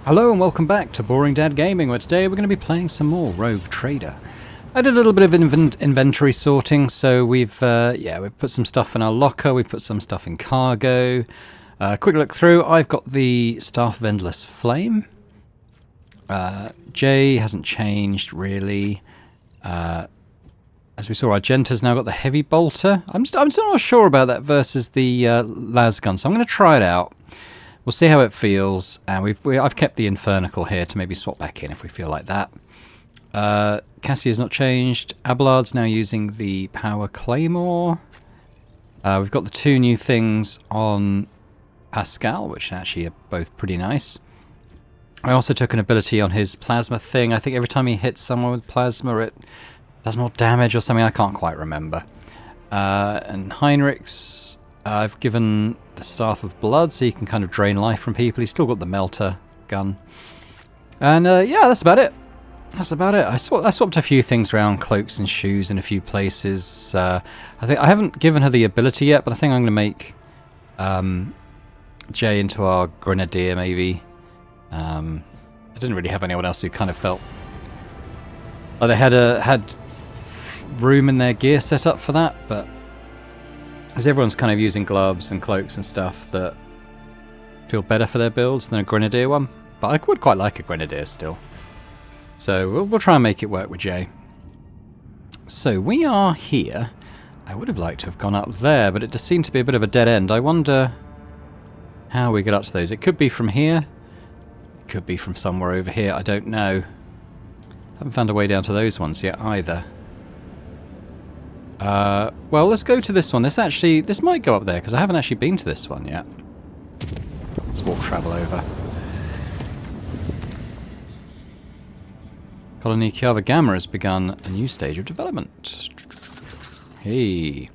Hello and welcome back to Boring Dad Gaming, where today we're going to be playing some more Rogue Trader. I did a little bit of inventory sorting, so we've put some stuff in our locker, we've put some stuff in cargo. Quick look through, I've got the Staff of Endless Flame. Jay hasn't changed really. As we saw, Argenta's now got the Heavy Bolter. I'm still not sure about that versus the Lasgun, so I'm going to try it out. We'll see how it feels, and I've kept the Infernical here to maybe swap back in if we feel like that. Cassie has not changed. Abelard's now using the Power Claymore. We've got the two new things on Pascal, which actually are both pretty nice. I also took an ability on his Plasma thing. I think every time he hits someone with Plasma, it does more damage or something. I can't quite remember. And Heinrich's, I've given the Staff of Blood, so you can kind of drain life from people. He's still got the Melter gun. And yeah, that's about it. That's about it. I swapped a few things around, cloaks and shoes in a few places. I think I haven't given her the ability yet, but I think I'm going to make Jay into our Grenadier, maybe. I didn't really have anyone else who kind of felt like they had room in their gear set up for that, but as everyone's kind of using gloves and cloaks and stuff that feel better for their builds than a Grenadier one. But I would quite like a Grenadier still. So we'll try and make it work with Jay. So we are here. I would have liked to have gone up there, but it just seemed to be a bit of a dead end. I wonder how we get up to those. It could be from here. It could be from somewhere over here. I don't know. Haven't found a way down to those ones yet either. Well, let's go to this one. This might go up there, because I haven't actually been to this one yet. Let's walk travel over. Colony Kiava Gamma has begun a new stage of development. Hey.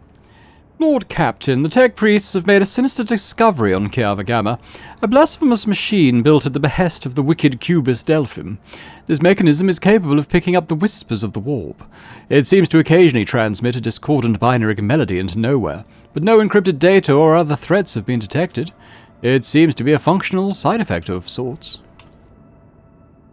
Lord Captain, the Tech Priests have made a sinister discovery on Kiava Gamma, a blasphemous machine built at the behest of the wicked Cubist Delphim. This mechanism is capable of picking up the whispers of the warp. It seems to occasionally transmit a discordant binary melody into nowhere, but no encrypted data or other threats have been detected. It seems to be a functional side effect of sorts.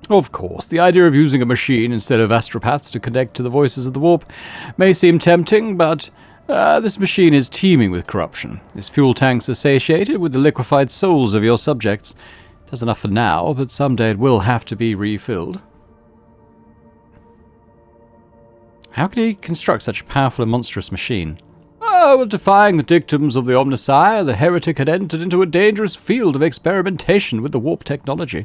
Of course, the idea of using a machine instead of astropaths to connect to the voices of the warp may seem tempting, but this machine is teeming with corruption. Its fuel tanks are satiated with the liquefied souls of your subjects. It has enough for now, but someday it will have to be refilled. How could he construct such a powerful and monstrous machine? Oh, defying the dictums of the Omnissiah, the heretic had entered into a dangerous field of experimentation with the warp technology.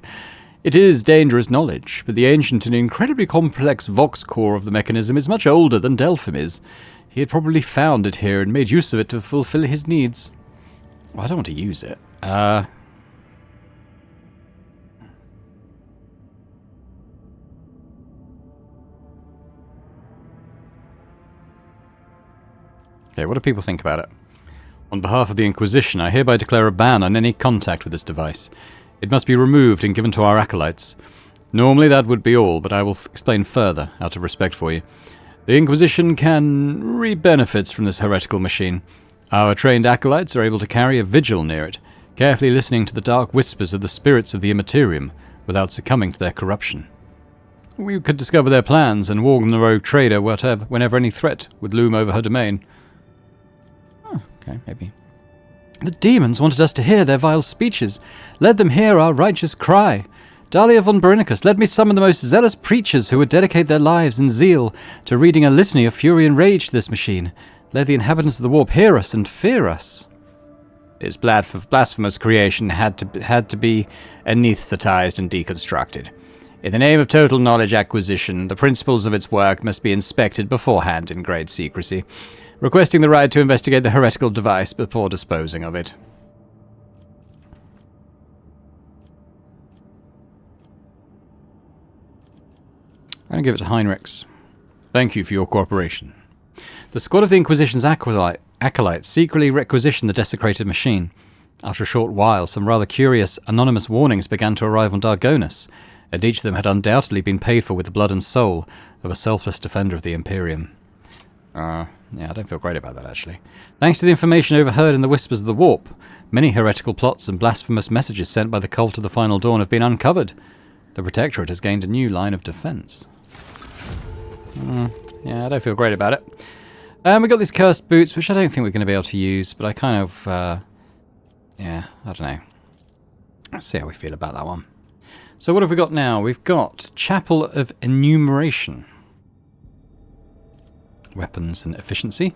It is dangerous knowledge, but the ancient and incredibly complex vox core of the mechanism is much older than Delphim is. He had probably found it here and made use of it to fulfill his needs. Well, I don't want to use it. Okay, what do people think about it? On behalf of the Inquisition, I hereby declare a ban on any contact with this device. It must be removed and given to our acolytes. Normally that would be all, but I will explain further, out of respect for you. The Inquisition can reap benefits from this heretical machine. Our trained acolytes are able to carry a vigil near it, carefully listening to the dark whispers of the spirits of the Immaterium, without succumbing to their corruption. We could discover their plans and warn the Rogue Trader whenever any threat would loom over her domain. Oh, okay, maybe. The demons wanted us to hear their vile speeches. Let them hear our righteous cry. Dahlia von Berinicus, let me summon the most zealous preachers who would dedicate their lives in zeal to reading a litany of fury and rage to this machine. Let the inhabitants of the warp hear us and fear us. This blasphemous creation had to be anesthetized and deconstructed. In the name of total knowledge acquisition, the principles of its work must be inspected beforehand in great secrecy, requesting the right to investigate the heretical device before disposing of it. I'm going to give it to Heinrichs. Thank you for your cooperation. The squad of the Inquisition's acolytes secretly requisitioned the desecrated machine. After a short while, some rather curious, anonymous warnings began to arrive on Dargonus, and each of them had undoubtedly been paid for with the blood and soul of a selfless defender of the Imperium. Yeah, I don't feel great about that, actually. Thanks to the information overheard in the Whispers of the Warp, many heretical plots and blasphemous messages sent by the Cult of the Final Dawn have been uncovered. The Protectorate has gained a new line of defense. Yeah, I don't feel great about it. We got these cursed boots, which I don't think we're going to be able to use, but I kind of, yeah, I don't know. Let's see how we feel about that one. So what have we got now? We've got Chapel of Enumeration. Weapons and efficiency.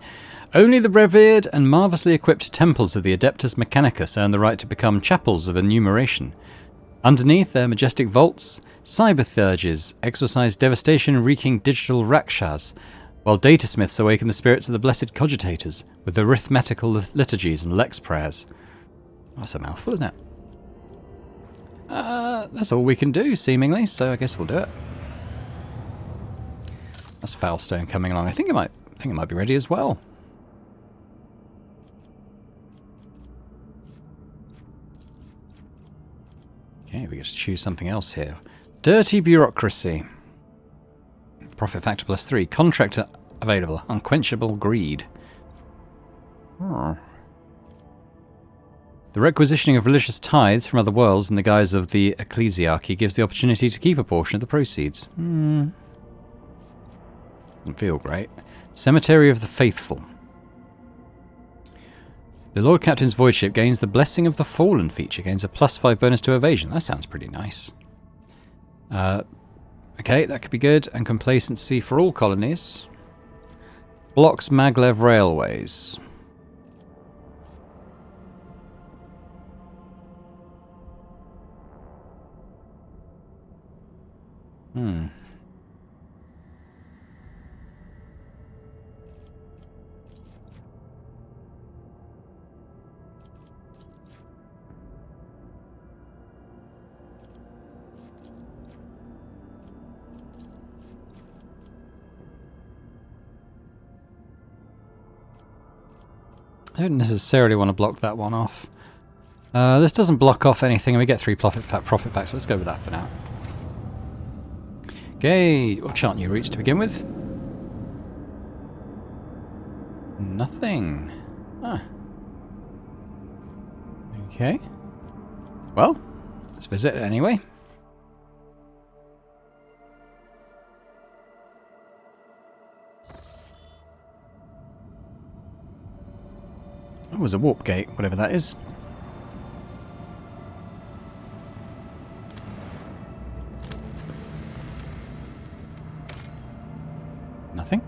Only the revered and marvellously equipped temples of the Adeptus Mechanicus earn the right to become chapels of enumeration. Underneath their majestic vaults, cyberthurges exorcise devastation-wreaking digital rakshas, while datasmiths awaken the spirits of the blessed cogitators with arithmetical liturgies and lex prayers. That's a mouthful, isn't it? That's all we can do, seemingly, so I guess we'll do it. That's Foulstone coming along. I think it might be ready as well. Okay, we get to choose something else here. Dirty bureaucracy. Profit factor +3. Contractor available. Unquenchable greed. The requisitioning of religious tithes from other worlds in the guise of the ecclesiarchy gives the opportunity to keep a portion of the proceeds. Doesn't feel great. Cemetery of the Faithful. The Lord Captain's void ship gains the Blessing of the Fallen feature. Gains a +5 bonus to evasion. That sounds pretty nice. Okay, that could be good. And complacency for all colonies. Blocks Maglev railways. I don't necessarily want to block that one off. This doesn't block off anything, and we get 3 profit back, so let's go with that for now. Okay, we'll chart new routes to begin with. Nothing. Ah. Okay. Well, let's visit it anyway. Oh, it was a warp gate, whatever that is. Nothing.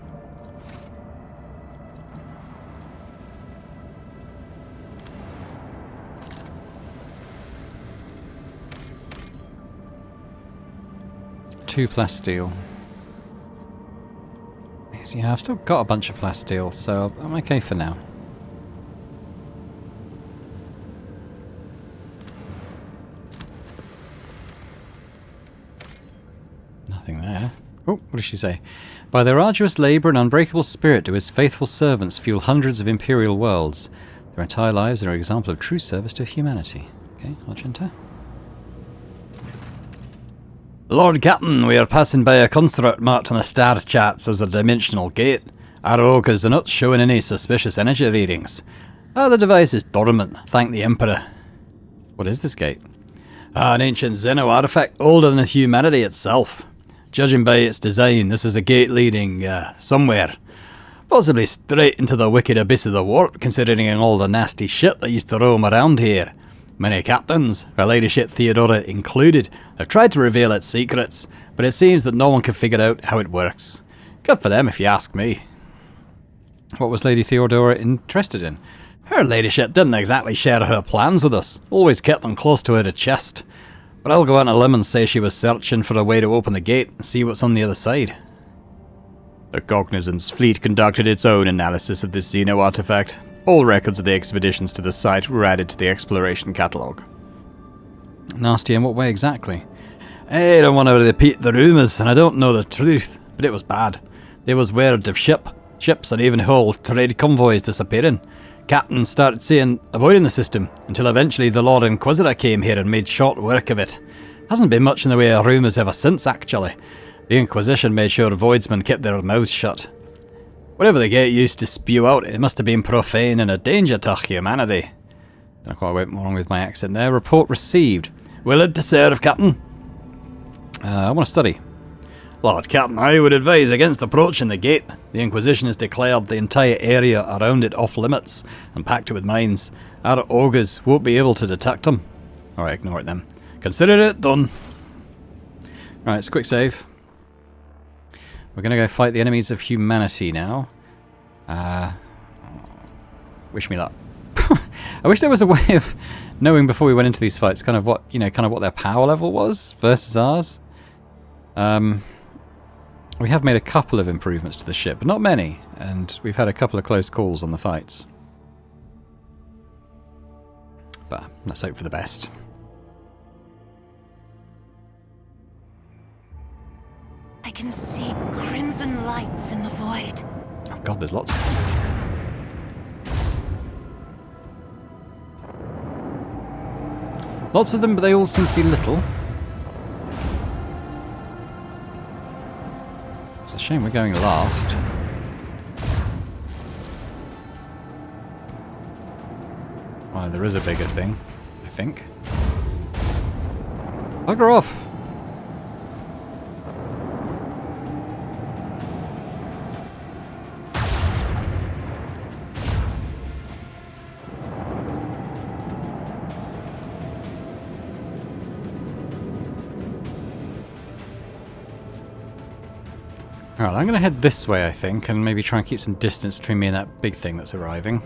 Two plasteel. Yeah, I've still got a bunch of plasteel, so I'm okay for now. Nothing there. Oh, what does she say? By their arduous labour and unbreakable spirit do his faithful servants fuel hundreds of imperial worlds. Their entire lives are an example of true service to humanity. Okay, Argenta. Lord Captain, we are passing by a construct marked on the star charts as a dimensional gate. Our ogres are not showing any suspicious energy readings. The device is dormant, thank the Emperor. What is this gate? An ancient Xeno artifact older than humanity itself. Judging by its design, this is a gate leading, somewhere. Possibly straight into the wicked abyss of the warp, considering all the nasty shit that used to roam around here. Many captains, Her Ladyship Theodora included, have tried to reveal its secrets, but it seems that no one can figure out how it works. Good for them, if you ask me. What was Lady Theodora interested in? Her Ladyship didn't exactly share her plans with us, always kept them close to her chest. But I'll go on a limb and say she was searching for a way to open the gate and see what's on the other side. The Cognizance fleet conducted its own analysis of this Xeno artifact. All records of the expeditions to the site were added to the exploration catalogue. Nasty in what way exactly? I don't want to repeat the rumours, and I don't know the truth, but it was bad. There was word of ships and even whole trade convoys disappearing. Captains started avoiding the system, until eventually the Lord Inquisitor came here and made short work of it. Hasn't been much in the way of rumours ever since, actually. The Inquisition made sure voidsmen kept their mouths shut. Whatever the gate used to spew out, it must have been profane and a danger to humanity. Don't know quite what went wrong with my accent there. Report received. Willard to serve, Captain. I want to study. Lord Captain, I would advise against approaching the gate. The Inquisition has declared the entire area around it off limits and packed it with mines. Our augurs won't be able to detect them. Alright, ignore it then. Consider it done. Right, it's a quick save. We're going to go fight the enemies of humanity now. Wish me luck. I wish there was a way of knowing before we went into these fights kind of what, kind of what their power level was versus ours. We have made a couple of improvements to the ship, but not many, and we've had a couple of close calls on the fights. But let's hope for the best. I can see crimson lights in the void. Oh god, there's lots. Lots of them, but they all seem to be little. It's a shame we're going last. Well, there is a bigger thing, I think. Bugger off! Alright, I'm going to head this way, I think, and maybe try and keep some distance between me and that big thing that's arriving.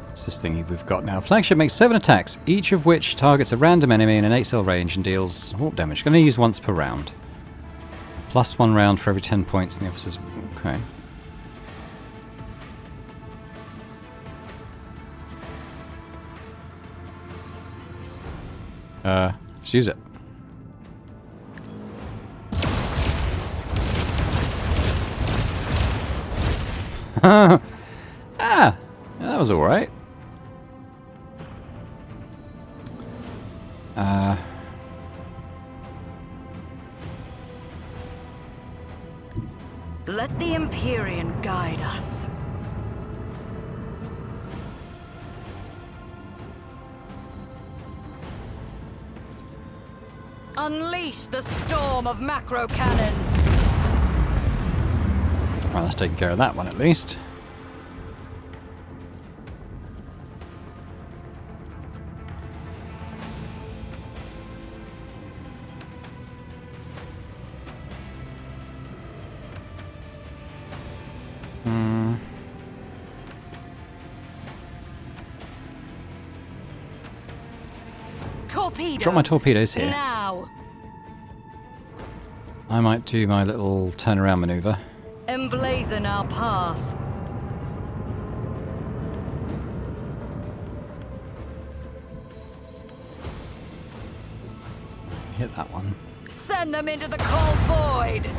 What's this thing we've got now? Flagship makes 7 attacks, each of which targets a random enemy in an 8 cell range and deals warp damage. Going to use once per round. Plus 1 round for every 10 points in the officer's... Okay. Let's use it. That was alright. Let the Empyrean guide us. Unleash the storm of macro cannons. Well, that's taking care of that one at least. Torpedoes. Drop my torpedoes here. Now. I might do my little turnaround maneuver. Emblazon our path. Hit that one. Send them into the cold void.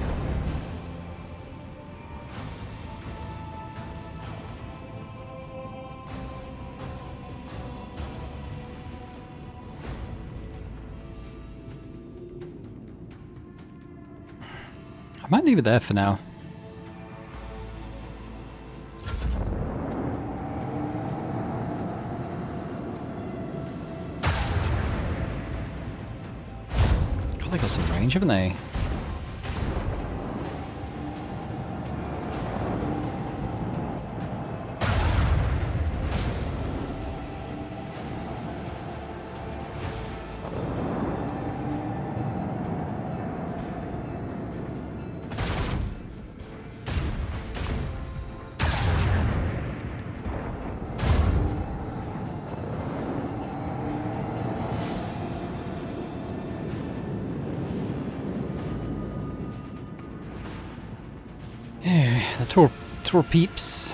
I might leave it there for now. God, they got some range, haven't they? The torpeeps.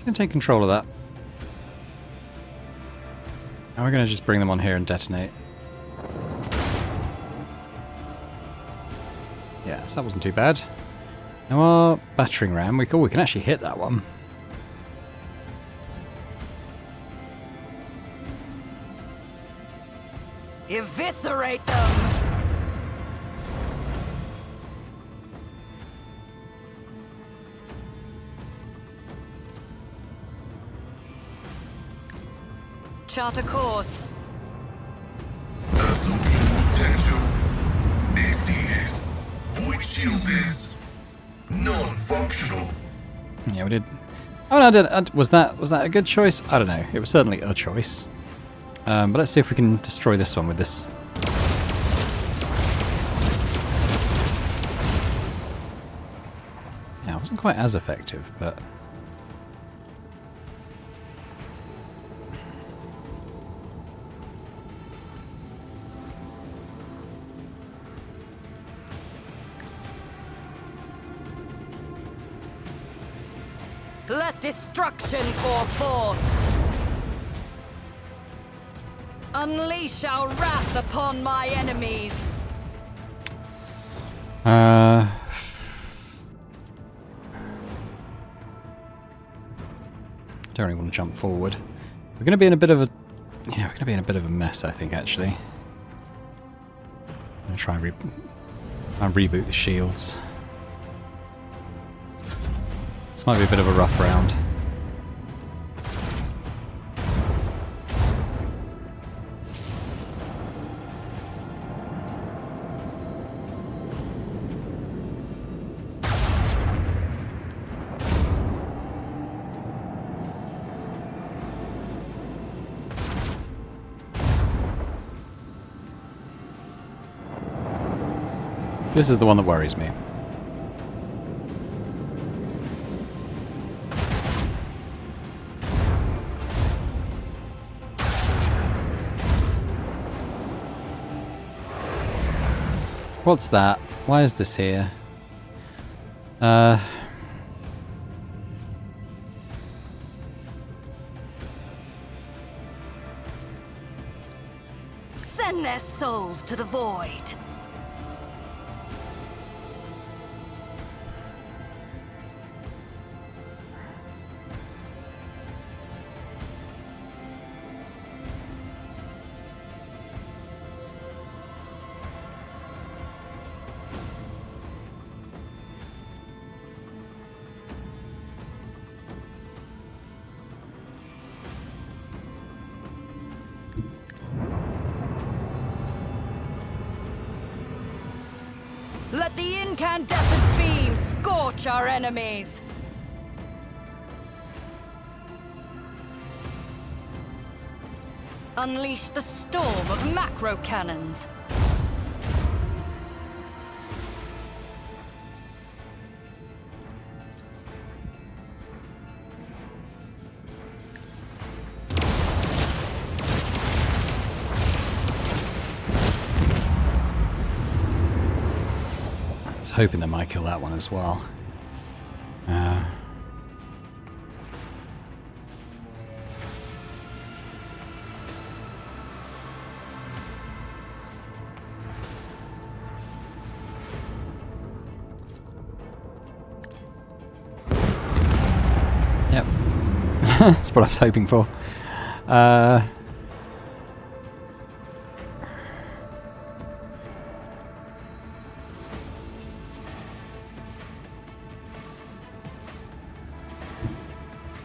Gonna take control of that. And we're gonna just bring them on here and detonate. Yeah. So that wasn't too bad. Now our battering ram, we can actually hit that one. Eviscerate them! Chart a course. Absorption potential exceeded. Void shield is non-functional. Yeah, we did. Oh, no, I did. Was that a good choice? I don't know. It was certainly a choice. But let's see if we can destroy this one with this. Yeah, it wasn't quite as effective, but... Let destruction pour forth! Unleash our wrath upon my enemies! Don't really want to jump forward. We're going to be in a bit of a... Yeah, we're going to be in a bit of a mess, I think, actually. I'm going to try and reboot the shields. This might be a bit of a rough round. This is the one that worries me. What's that? Why is this here? Send their souls to the void! Let the incandescent beam scorch our enemies! Unleash the storm of macro cannons! Hoping they might kill that one as well. Yep. That's what I was hoping for.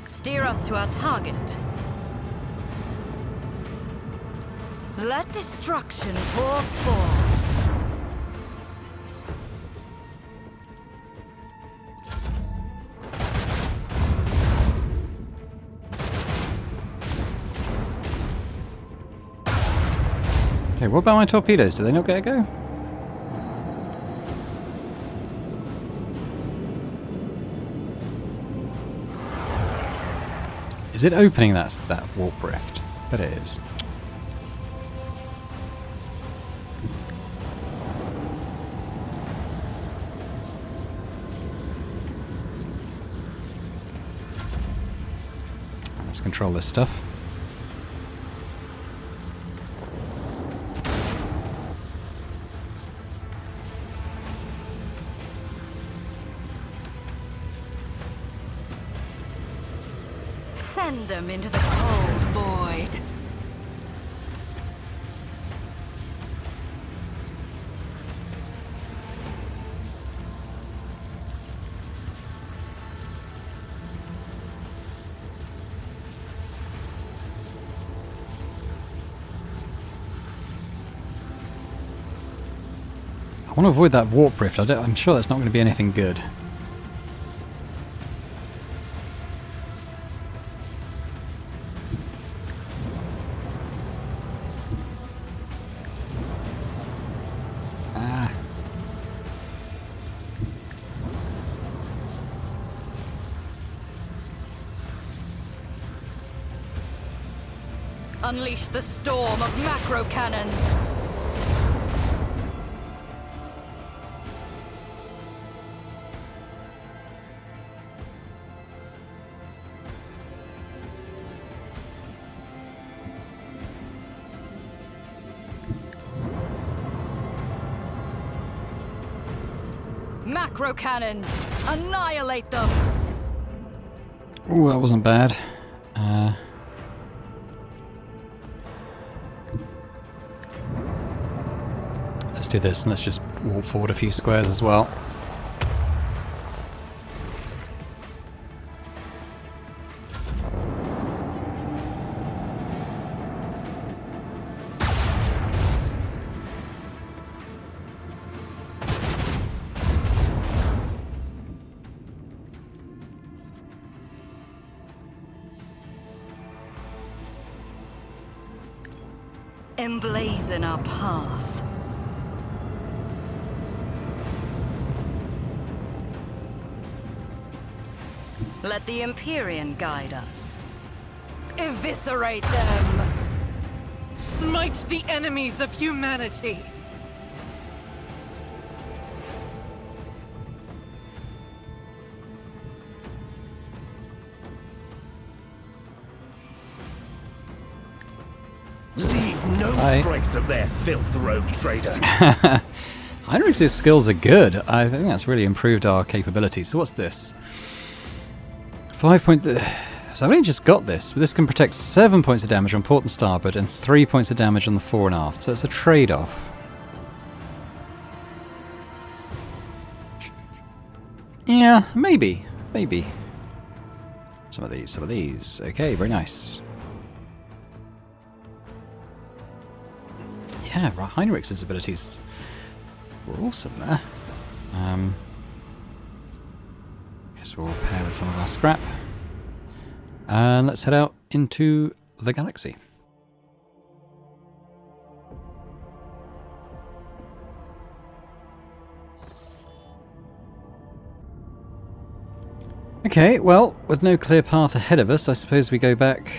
Steer us to our target. Let destruction pour forth. Okay, what about my torpedoes? Do they not get a go? Is it opening that warp rift? But it is. Let's control this stuff. Send them into the cold void. I want to avoid that warp rift. I'm sure that's not going to be anything good. Ah. Unleash the storm of macro cannons. Macro cannons! Annihilate them! Ooh, that wasn't bad. Let's do this, and let's just walk forward a few squares as well. Emblazon our path. Let the Empyrean guide us. Eviscerate them! Smite the enemies of humanity! Leave no Hi. trace of their filth, rogue trader. Heinrich's skills are good. I think that's really improved our capabilities. So what's this? 5 points. So I've only just got this, but this can protect 7 points of damage on port and starboard and 3 points of damage on the fore and aft. So it's a trade-off. Yeah, maybe. Maybe. Some of these, some of these. Okay, very nice. Yeah, right, Heinrich's abilities were awesome there. Guess we'll pair with some of our scrap. And let's head out into the galaxy. Okay, well, with no clear path ahead of us, I suppose we go back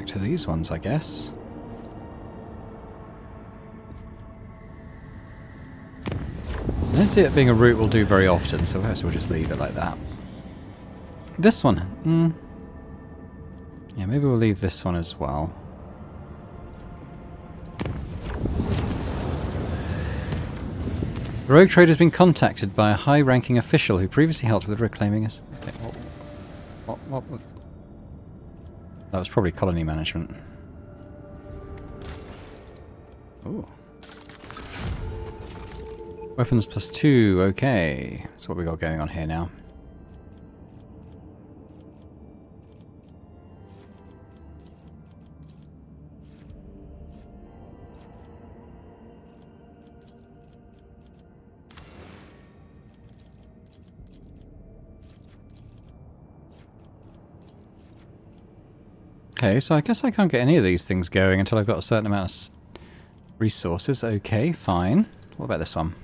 to these ones, I guess. I don't see it being a route we'll do very often, so perhaps we'll just leave it like that. This one. Yeah, maybe we'll leave this one as well. The rogue trader has been contacted by a high-ranking official who previously helped with reclaiming us. Okay, what? That was probably colony management. Ooh. Weapons +2, okay. That's what we got going on here now. Okay, so I guess I can't get any of these things going until I've got a certain amount of resources. Okay, fine. What about this one?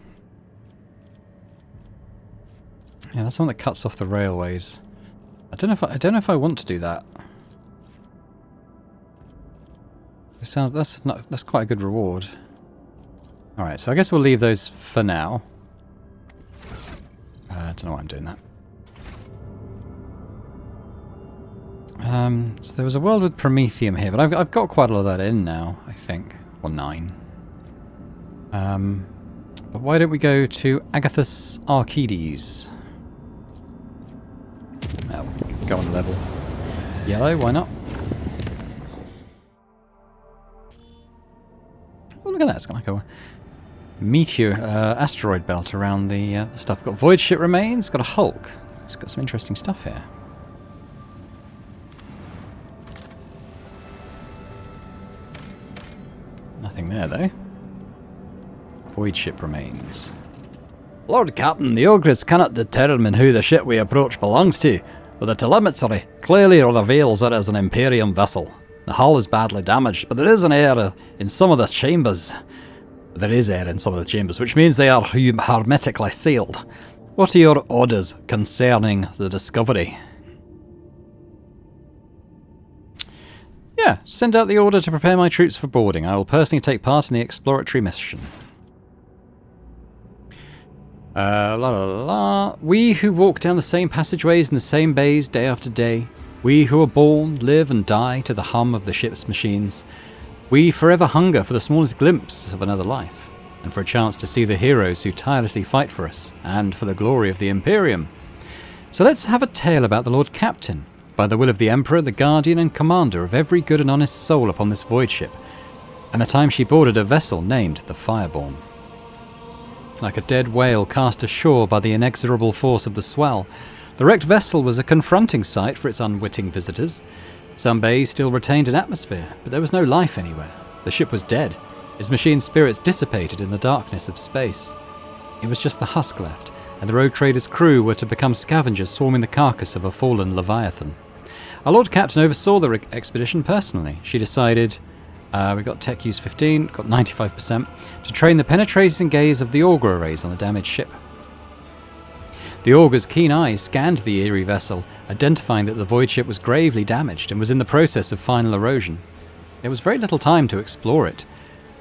Yeah, that's the one that cuts off the railways. I don't know if I want to do that. It sounds that's quite a good reward. All right, so I guess we'll leave those for now. I don't know why I'm doing that. So there was a world with Promethium here, but I've got quite a lot of that in now, I think. Or 9. But why don't we go to Agathos Archides? Well, go on level. Yellow, why not? Oh, look at that. It's got like a meteor, asteroid belt around the stuff. Got void ship remains, got a Hulk. It's got some interesting stuff here. Nothing there, though. Void ship remains. Lord Captain, the Ogress cannot determine who the ship we approach belongs to, but the telemetry clearly reveals it as an Imperium vessel. The hull is badly damaged, but there is air in some of the chambers. Which means they are hermetically sealed. What are your orders concerning the discovery? Yeah, send out the order to prepare my troops for boarding. I will personally take part in the exploratory mission. We who walk down the same passageways in the same bays day after day. We who are born, live and die to the hum of the ship's machines. We forever hunger for the smallest glimpse of another life, and for a chance to see the heroes who tirelessly fight for us, and for the glory of the Imperium. So let's have a tale about the Lord Captain, by the will of the Emperor, the guardian and commander of every good and honest soul upon this void ship, and the time she boarded a vessel named the Fireborn. Like a dead whale cast ashore by the inexorable force of the swell, the wrecked vessel was a confronting sight for its unwitting visitors. Some bays still retained an atmosphere, but there was no life anywhere. The ship was dead, its machine spirits dissipated in the darkness of space. It was just the husk left, and the Rogue Trader's crew were to become scavengers swarming the carcass of a fallen Leviathan. Our Lord Captain oversaw the expedition personally. She decided, we got tech use 15, got 95%, to train the penetrating gaze of the auger arrays on the damaged ship. The auger's keen eyes scanned the eerie vessel, identifying that the void ship was gravely damaged and was in the process of final erosion. There was very little time to explore it.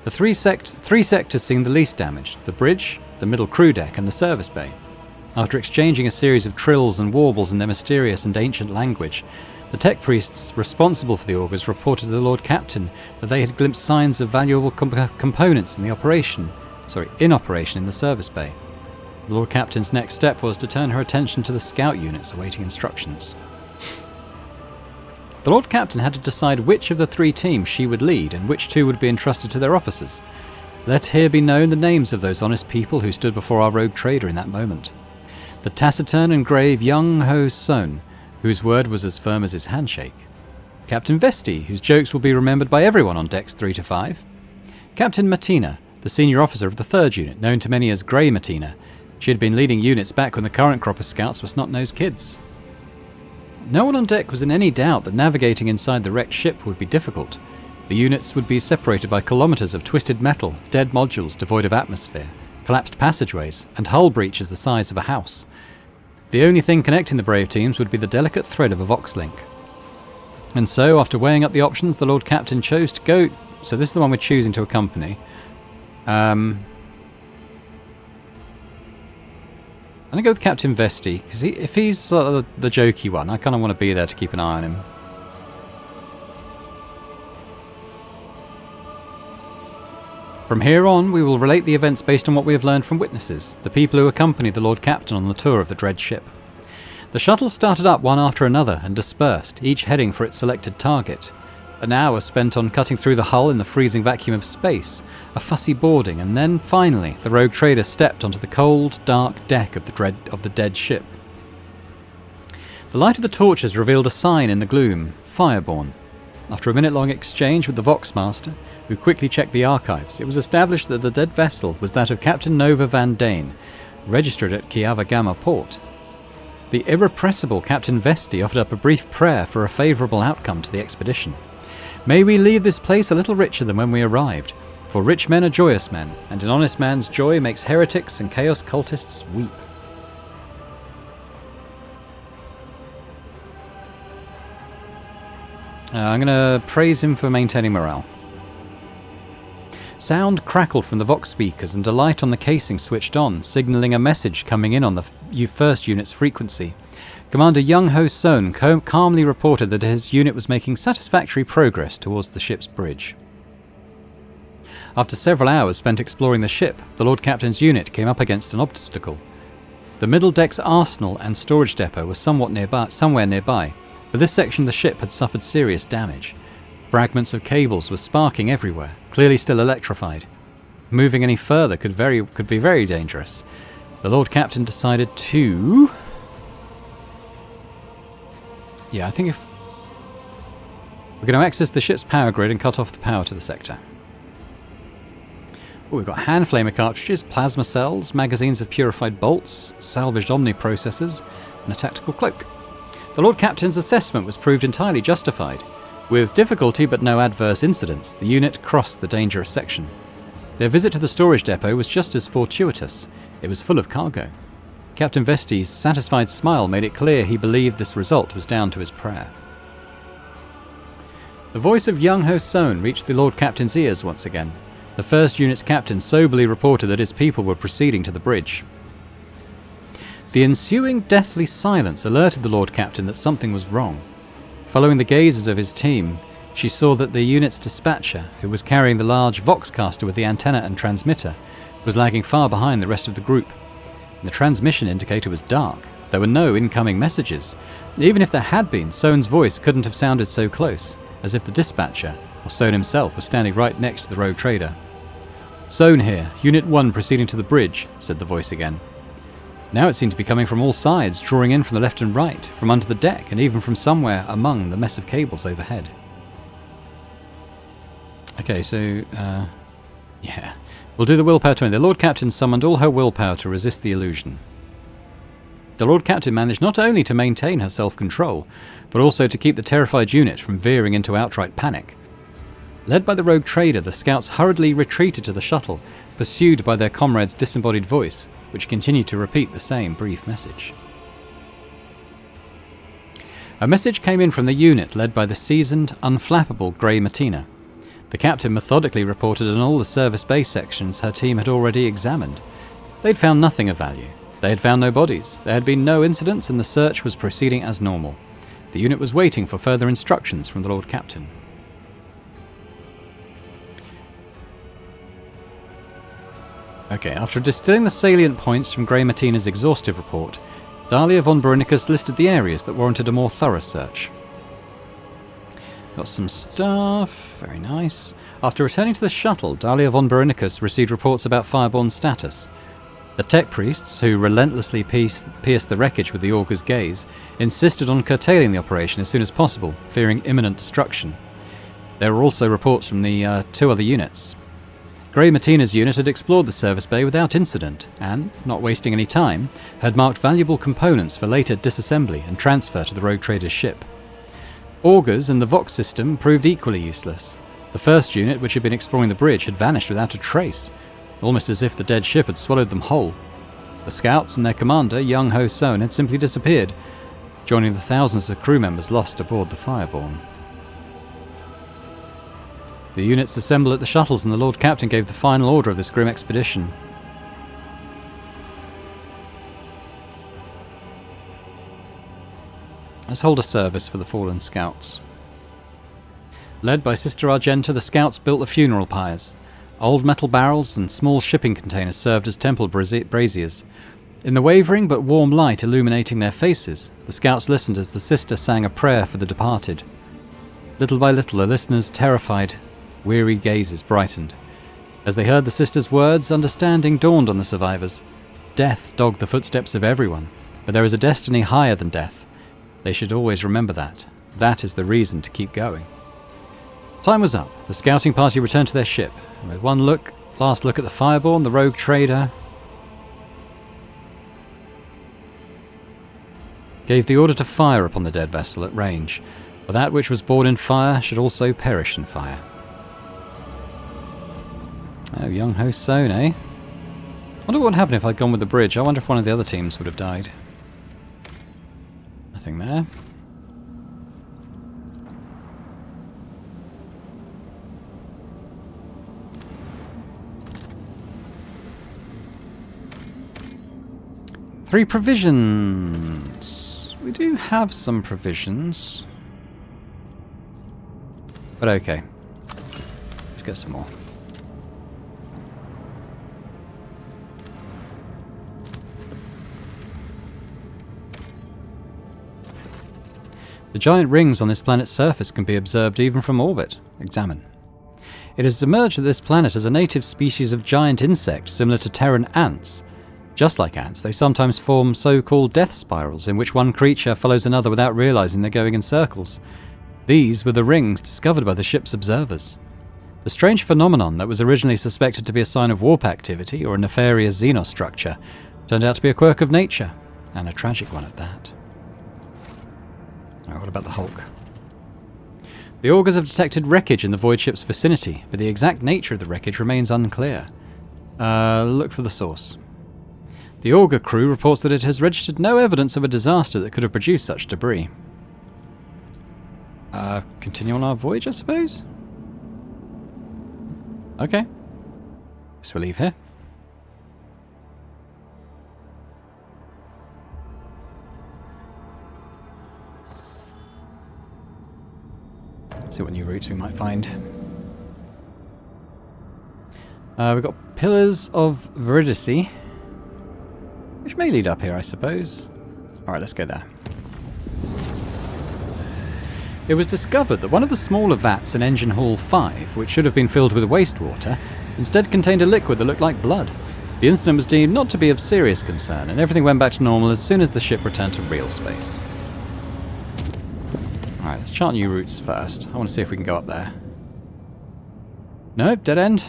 The three sectors seemed the least damaged: the bridge, the middle crew deck, and the service bay. After exchanging a series of trills and warbles in their mysterious and ancient language, the tech priests responsible for the augers reported to the Lord Captain that they had glimpsed signs of valuable components in operation in the service bay. The Lord Captain's next step was to turn her attention to the scout units awaiting instructions. The Lord Captain had to decide which of the three teams she would lead and which two would be entrusted to their officers. Let here be known the names of those honest people who stood before our rogue trader in that moment. The taciturn and grave young Ho Son, whose word was as firm as his handshake. Captain Vesti, whose jokes will be remembered by everyone on decks 3 to 5. Captain Matina, the senior officer of the 3rd unit, known to many as Grey Matina. She had been leading units back when the current crop of scouts were snot-nosed kids. No one on deck was in any doubt that navigating inside the wrecked ship would be difficult. The units would be separated by kilometres of twisted metal, dead modules devoid of atmosphere, collapsed passageways, and hull breaches the size of a house. The only thing connecting the brave teams would be the delicate thread of a Vox-link. And so, after weighing up the options, the Lord Captain chose to go... So this is the one we're choosing to accompany. I'm going to go with Captain Vesti, because if he's the jokey one, I kind of want to be there to keep an eye on him. From here on, we will relate the events based on what we have learned from witnesses, the people who accompanied the Lord Captain on the tour of the dread ship. The shuttles started up one after another and dispersed, each heading for its selected target. An hour spent on cutting through the hull in the freezing vacuum of space, a fussy boarding, and then, finally, the rogue trader stepped onto the cold, dark deck of the dead ship. The light of the torches revealed a sign in the gloom, Fireborn. After a minute-long exchange with the Voxmaster, who quickly checked the archives, it was established that the dead vessel was that of Captain Nova Van Dane, registered at Kiava Gamma port. The irrepressible Captain Vesti offered up a brief prayer for a favourable outcome to the expedition. May we leave this place a little richer than when we arrived, for rich men are joyous men, and an honest man's joy makes heretics and chaos cultists weep. I'm going to praise him for maintaining morale. Sound crackled from the Vox speakers and a light on the casing switched on, signalling a message coming in on the first unit's frequency. Commander Young Ho Son calmly reported that his unit was making satisfactory progress towards the ship's bridge. After several hours spent exploring the ship, the Lord Captain's unit came up against an obstacle. The middle deck's arsenal and storage depot was somewhere nearby, but this section of the ship had suffered serious damage. Fragments of cables were sparking everywhere, clearly still electrified. Moving any further could be very dangerous. The Lord Captain decided to... Yeah, I think if... We're going to access the ship's power grid and cut off the power to the sector. Ooh, we've got hand flamer cartridges, plasma cells, magazines of purified bolts, salvaged Omni processors, and a tactical cloak. The Lord Captain's assessment was proved entirely justified. With difficulty but no adverse incidents, the unit crossed the dangerous section. Their visit to the storage depot was just as fortuitous. It was full of cargo. Captain Vesti's satisfied smile made it clear he believed this result was down to his prayer. The voice of young Ho Sohn reached the Lord Captain's ears once again. The first unit's captain soberly reported that his people were proceeding to the bridge. The ensuing deathly silence alerted the Lord Captain that something was wrong. Following the gazes of his team, she saw that the unit's dispatcher, who was carrying the large Voxcaster with the antenna and transmitter, was lagging far behind the rest of the group. The transmission indicator was dark. There were no incoming messages. Even if there had been, Sohn's voice couldn't have sounded so close, as if the dispatcher, or Sohn himself, was standing right next to the rogue trader. "Sohn here, Unit 1 proceeding to the bridge," said the voice again. Now it seemed to be coming from all sides, drawing in from the left and right, from under the deck, and even from somewhere among the mess of cables overhead. Okay, so, yeah. We'll do the willpower 20. The Lord Captain summoned all her willpower to resist the illusion. The Lord Captain managed not only to maintain her self-control, but also to keep the terrified unit from veering into outright panic. Led by the rogue trader, the scouts hurriedly retreated to the shuttle, pursued by their comrade's disembodied voice, which continued to repeat the same brief message. A message came in from the unit led by the seasoned, unflappable Grey Matina. The captain methodically reported on all the service base sections her team had already examined. They'd found nothing of value. They had found no bodies. There had been no incidents, and the search was proceeding as normal. The unit was waiting for further instructions from the Lord Captain. Okay, after distilling the salient points from Grey Matina's exhaustive report, Dahlia von Boronicus listed the areas that warranted a more thorough search. Got some stuff. Very nice. After returning to the shuttle, Dahlia von Boronicus received reports about Fireborn's status. The tech priests, who relentlessly pierced the wreckage with the Augur's gaze, insisted on curtailing the operation as soon as possible, fearing imminent destruction. There were also reports from the 2 other units. Grey Matina's unit had explored the service bay without incident and, not wasting any time, had marked valuable components for later disassembly and transfer to the rogue trader's ship. Augurs and the Vox system proved equally useless. The first unit, which had been exploring the bridge, had vanished without a trace, almost as if the dead ship had swallowed them whole. The scouts and their commander, young Ho Sohn, had simply disappeared, joining the thousands of crew members lost aboard the Fireborn. The units assembled at the shuttles, and the Lord Captain gave the final order of this grim expedition. Let's hold a service for the fallen scouts. Led by Sister Argenta, the scouts built the funeral pyres. Old metal barrels and small shipping containers served as temple braziers. In the wavering but warm light illuminating their faces, the scouts listened as the sister sang a prayer for the departed. Little by little, the listeners' terrified, weary gazes brightened. As they heard the sister's words, understanding dawned on the survivors. Death dogged the footsteps of everyone, but there is a destiny higher than death. They should always remember that. That is the reason to keep going. Time was up. The scouting party returned to their ship, and with one last look at the Fireborn, the rogue trader gave the order to fire upon the dead vessel at range, for that which was born in fire should also perish in fire. Oh, young Ho Sohn, eh? I wonder what would happen if I'd gone with the bridge. I wonder if one of the other teams would have died. Nothing there. Three provisions. We do have some provisions. But okay. Let's get some more. The giant rings on this planet's surface can be observed even from orbit. Examine. It has emerged that this planet has a native species of giant insect similar to Terran ants. Just like ants, they sometimes form so-called death spirals in which one creature follows another without realizing they're going in circles. These were the rings discovered by the ship's observers. The strange phenomenon that was originally suspected to be a sign of warp activity or a nefarious xenostructure turned out to be a quirk of nature, and a tragic one at that. What about the Hulk? The augurs have detected wreckage in the void ship's vicinity, but the exact nature of the wreckage remains unclear. Look for the source. The augur crew reports that it has registered no evidence of a disaster that could have produced such debris. Continue on our voyage, I suppose? Okay. Guess we'll leave here. See what new routes we might find. We've got Pillars of Viridice, which may lead up here, I suppose. Alright, let's go there. It was discovered that one of the smaller vats in Engine Hall 5, which should have been filled with wastewater, instead contained a liquid that looked like blood. The incident was deemed not to be of serious concern, and everything went back to normal as soon as the ship returned to real space. Alright, let's chart new routes first. I want to see if we can go up there. Nope, dead end.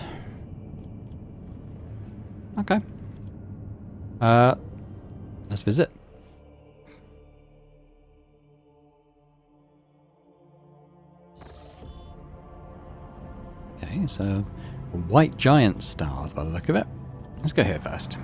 Okay. Let's visit. Okay, so a white giant star by the look of it. Let's go here first.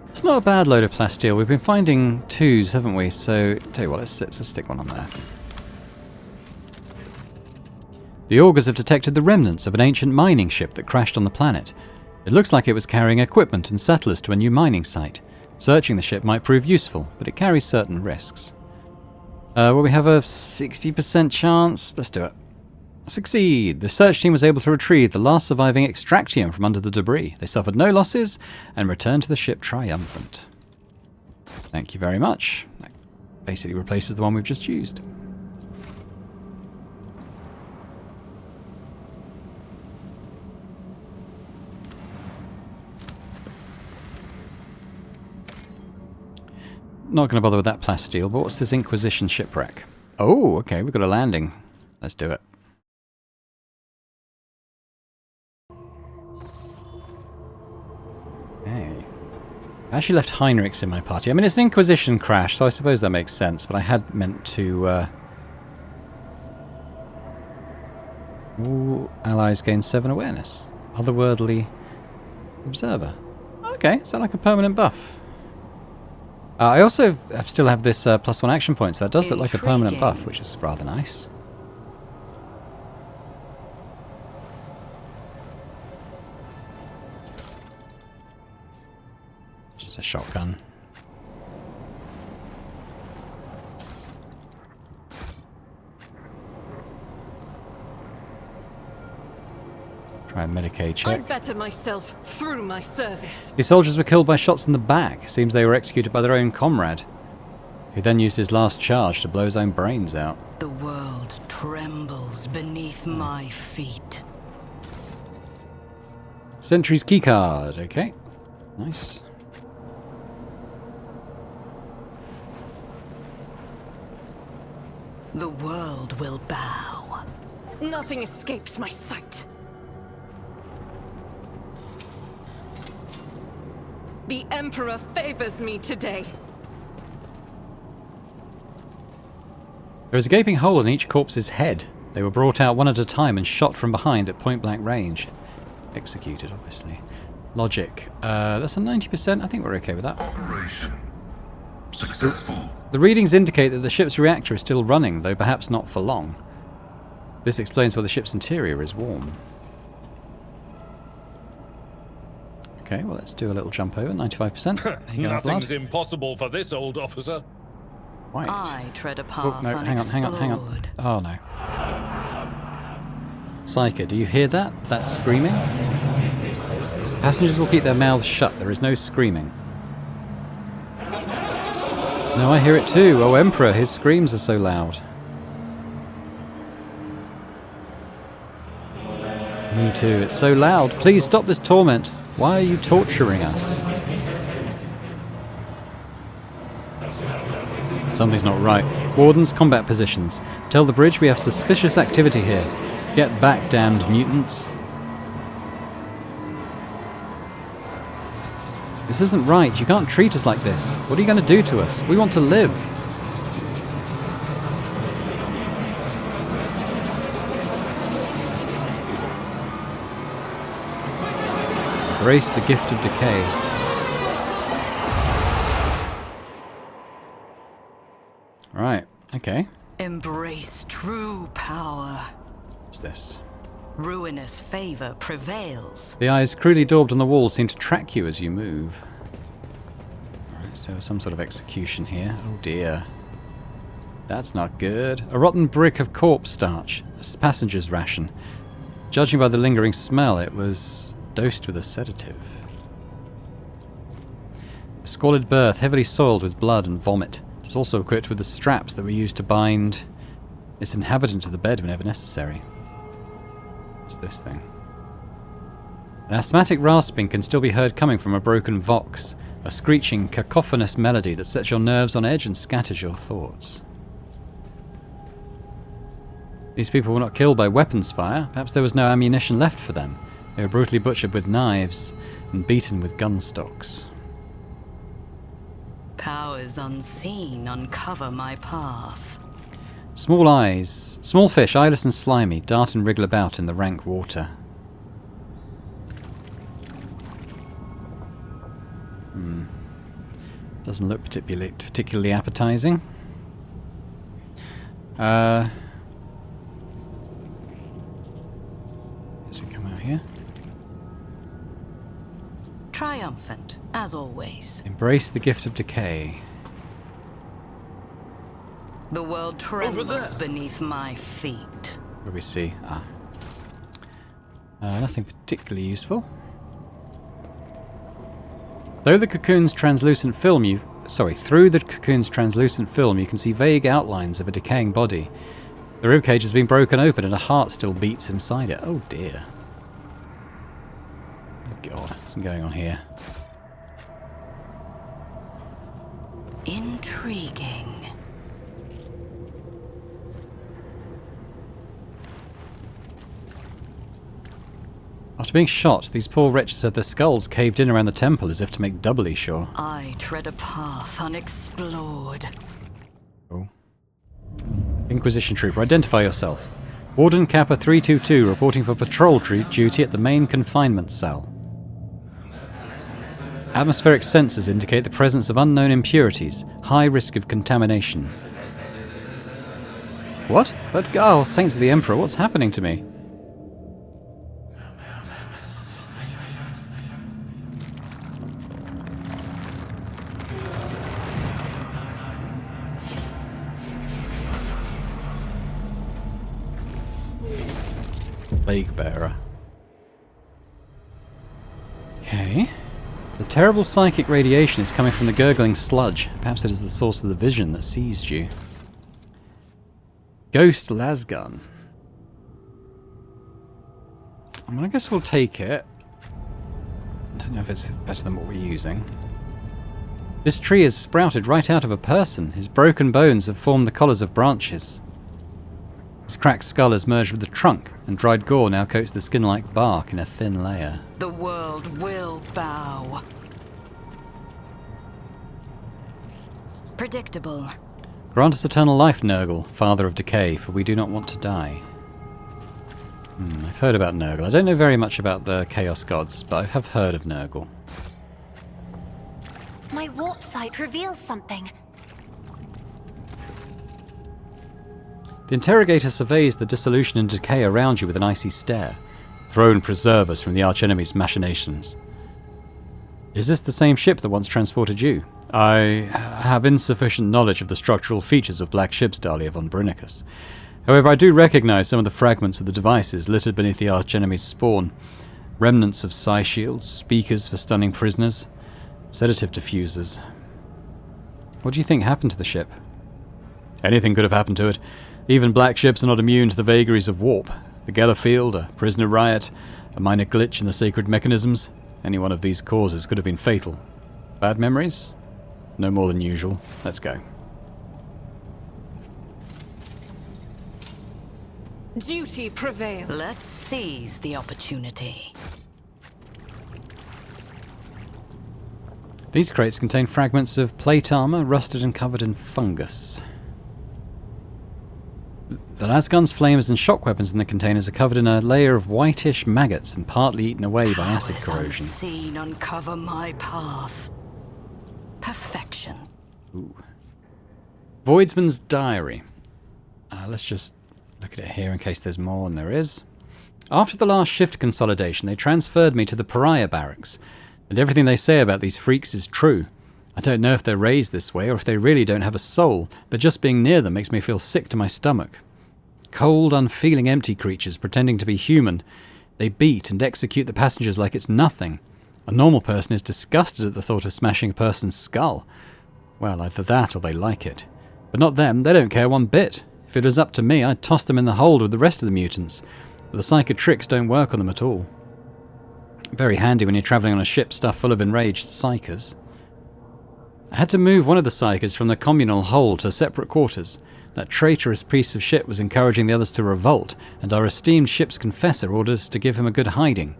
It's not a bad load of plasteel. We've been finding twos, haven't we? So, tell you what, let's stick one on there. The augurs have detected the remnants of an ancient mining ship that crashed on the planet. It looks like it was carrying equipment and settlers to a new mining site. Searching the ship might prove useful, but it carries certain risks. Well, we have a 60% chance. Let's do it. Succeed! The search team was able to retrieve the last surviving extractium from under the debris. They suffered no losses and returned to the ship triumphant. Thank you very much. That basically replaces the one we've just used. Not going to bother with that plasteel, but what's this Inquisition shipwreck? Oh, okay, we've got a landing. Let's do it. Hey. I actually left Heinrichs in my party. I mean, it's an Inquisition crash, so I suppose that makes sense, but I had meant to... Ooh, allies gain 7 awareness. Otherworldly observer. Okay, is that like a permanent buff? I also still have this +1 action point, so that does look like a permanent buff, which is rather nice. Just a shotgun. Try a Medicaid check. I better myself through my service. These soldiers were killed by shots in the back. Seems they were executed by their own comrade, who then used his last charge to blow his own brains out. The world trembles beneath my feet. Sentry's keycard. Okay. Nice. The world will bow. Nothing escapes my sight. The Emperor favors me today. There is a gaping hole in each corpse's head. They were brought out one at a time and shot from behind at point-blank range. Executed, obviously. Logic. That's a 90%. I think we're okay with that. Operation successful. The readings indicate that the ship's reactor is still running, though perhaps not for long. This explains why the ship's interior is warm. Okay, well, let's do a little jump over. 95%. Nothing's impossible for this old officer. Right. I tread a Oh, path no, hang on. unexplored. Oh, no. Psyker. Do you hear that? That screaming? Passengers will keep their mouths shut. There is no screaming. No, I hear it too. Oh, Emperor, his screams are so loud. Me too. It's so loud. Please stop this torment. Why are you torturing us? Something's not right. Wardens, combat positions. Tell the bridge we have suspicious activity here. Get back, damned mutants. This isn't right. You can't treat us like this. What are you going to do to us? We want to live. Embrace the gift of decay. Right, okay. Embrace true power. What's this? Ruinous favor prevails. The eyes crudely daubed on the wall seem to track you as you move. Alright, so some sort of execution here. Oh dear. That's not good. A rotten brick of corpse starch. A passenger's ration. Judging by the lingering smell, it was dosed with a sedative. A squalid berth, heavily soiled with blood and vomit. It's also equipped with the straps that were used to bind its inhabitant to the bed whenever necessary. What's this thing? An asthmatic rasping can still be heard coming from a broken vox, a screeching, cacophonous melody that sets your nerves on edge and scatters your thoughts. These people were not killed by weapons fire. Perhaps there was no ammunition left for them. They were brutally butchered with knives and beaten with gun stocks. Powers unseen uncover my path. Small eyes, small fish, eyeless and slimy, dart and wriggle about in the rank water. Doesn't look particularly appetizing. As we come out here. Triumphant, as always. Embrace the gift of decay. The world trembles beneath my feet. What do we see? Nothing particularly useful. Through the cocoon's translucent film, you can see vague outlines of a decaying body. The ribcage has been broken open and a heart still beats inside it. Oh dear. Oh god, what's going on here? Intriguing. After being shot, these poor wretches had their skulls caved in around the temple as if to make doubly sure. I tread a path unexplored. Oh. Inquisition Trooper, identify yourself. Warden Kappa 322 reporting for patrol duty at the main confinement cell. Atmospheric sensors indicate the presence of unknown impurities, high risk of contamination. What? But, oh, Saints of the Emperor, what's happening to me? Plague Bearer. Okay. The terrible psychic radiation is coming from the gurgling sludge. Perhaps it is the source of the vision that seized you. Ghost Lasgun. I guess we'll take it. I don't know if it's better than what we're using. This tree has sprouted right out of a person. His broken bones have formed the collars of branches. His cracked skull has merged with the trunk, and dried gore now coats the skin like bark in a thin layer. The world will bow. Predictable. Grant us eternal life, Nurgle, Father of Decay, for we do not want to die. I've heard about Nurgle. I don't know very much about the Chaos Gods, but I have heard of Nurgle. My warp sight reveals something. The interrogator surveys the dissolution and decay around you with an icy stare. Throne preserve us from the archenemy's machinations. Is this the same ship that once transported you? I have insufficient knowledge of the structural features of black ships, Dahlia von Brunicus. However, I do recognise some of the fragments of the devices littered beneath the archenemy's spawn. Remnants of psi shields, speakers for stunning prisoners, sedative diffusers. What do you think happened to the ship? Anything could have happened to it. Even black ships are not immune to the vagaries of warp. The Geller field, a prisoner riot, a minor glitch in the sacred mechanisms. Any one of these causes could have been fatal. Bad memories? No more than usual. Let's go. Duty prevails. Let's seize the opportunity. These crates contain fragments of plate armor, rusted and covered in fungus. The lasguns, flames and shock weapons in the containers are covered in a layer of whitish maggots and partly eaten away by acid Powers corrosion. unseen uncover my path. Perfection. Ooh. Voidsman's diary. Let's just look at it here in case there's more, and there is. After the last shift consolidation, they transferred me to the pariah barracks, and everything they say about these freaks is true. I don't know if they're raised this way or if they really don't have a soul, but just being near them makes me feel sick to my stomach. Cold, unfeeling, empty creatures pretending to be human. They beat and execute the passengers like it's nothing. A normal person is disgusted at the thought of smashing a person's skull. Well, either that or they like it. But not them, they don't care one bit. If it was up to me, I'd toss them in the hold with the rest of the mutants. But the psychotricks don't work on them at all. Very handy when you're travelling on a ship stuffed full of enraged psychers. I had to move one of the psychers from the communal hold to separate quarters. That traitorous piece of shit was encouraging the others to revolt, and our esteemed ship's confessor ordered us to give him a good hiding.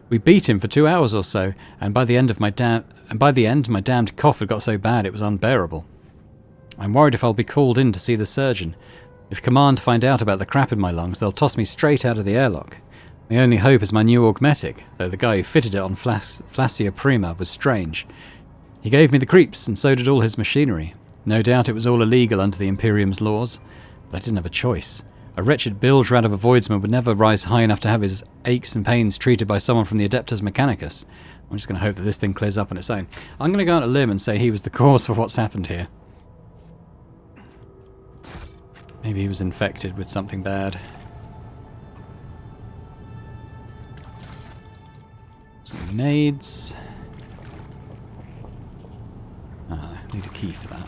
We beat him for 2 hours or so, and by the end my damned cough had got so bad it was unbearable. I'm worried if I'll be called in to see the surgeon. If command find out about the crap in my lungs, they'll toss me straight out of the airlock. My only hope is my new augmetic, though the guy who fitted it on Flassia Prima was strange. He gave me the creeps, and so did all his machinery. No doubt it was all illegal under the Imperium's laws, but I didn't have a choice. A wretched bilge rat of a voidsman would never rise high enough to have his aches and pains treated by someone from the Adeptus Mechanicus. I'm just going to hope that this thing clears up on its own. I'm going to go on a limb and say he was the cause for what's happened here. Maybe he was infected with something bad. Some nades. I need a key for that.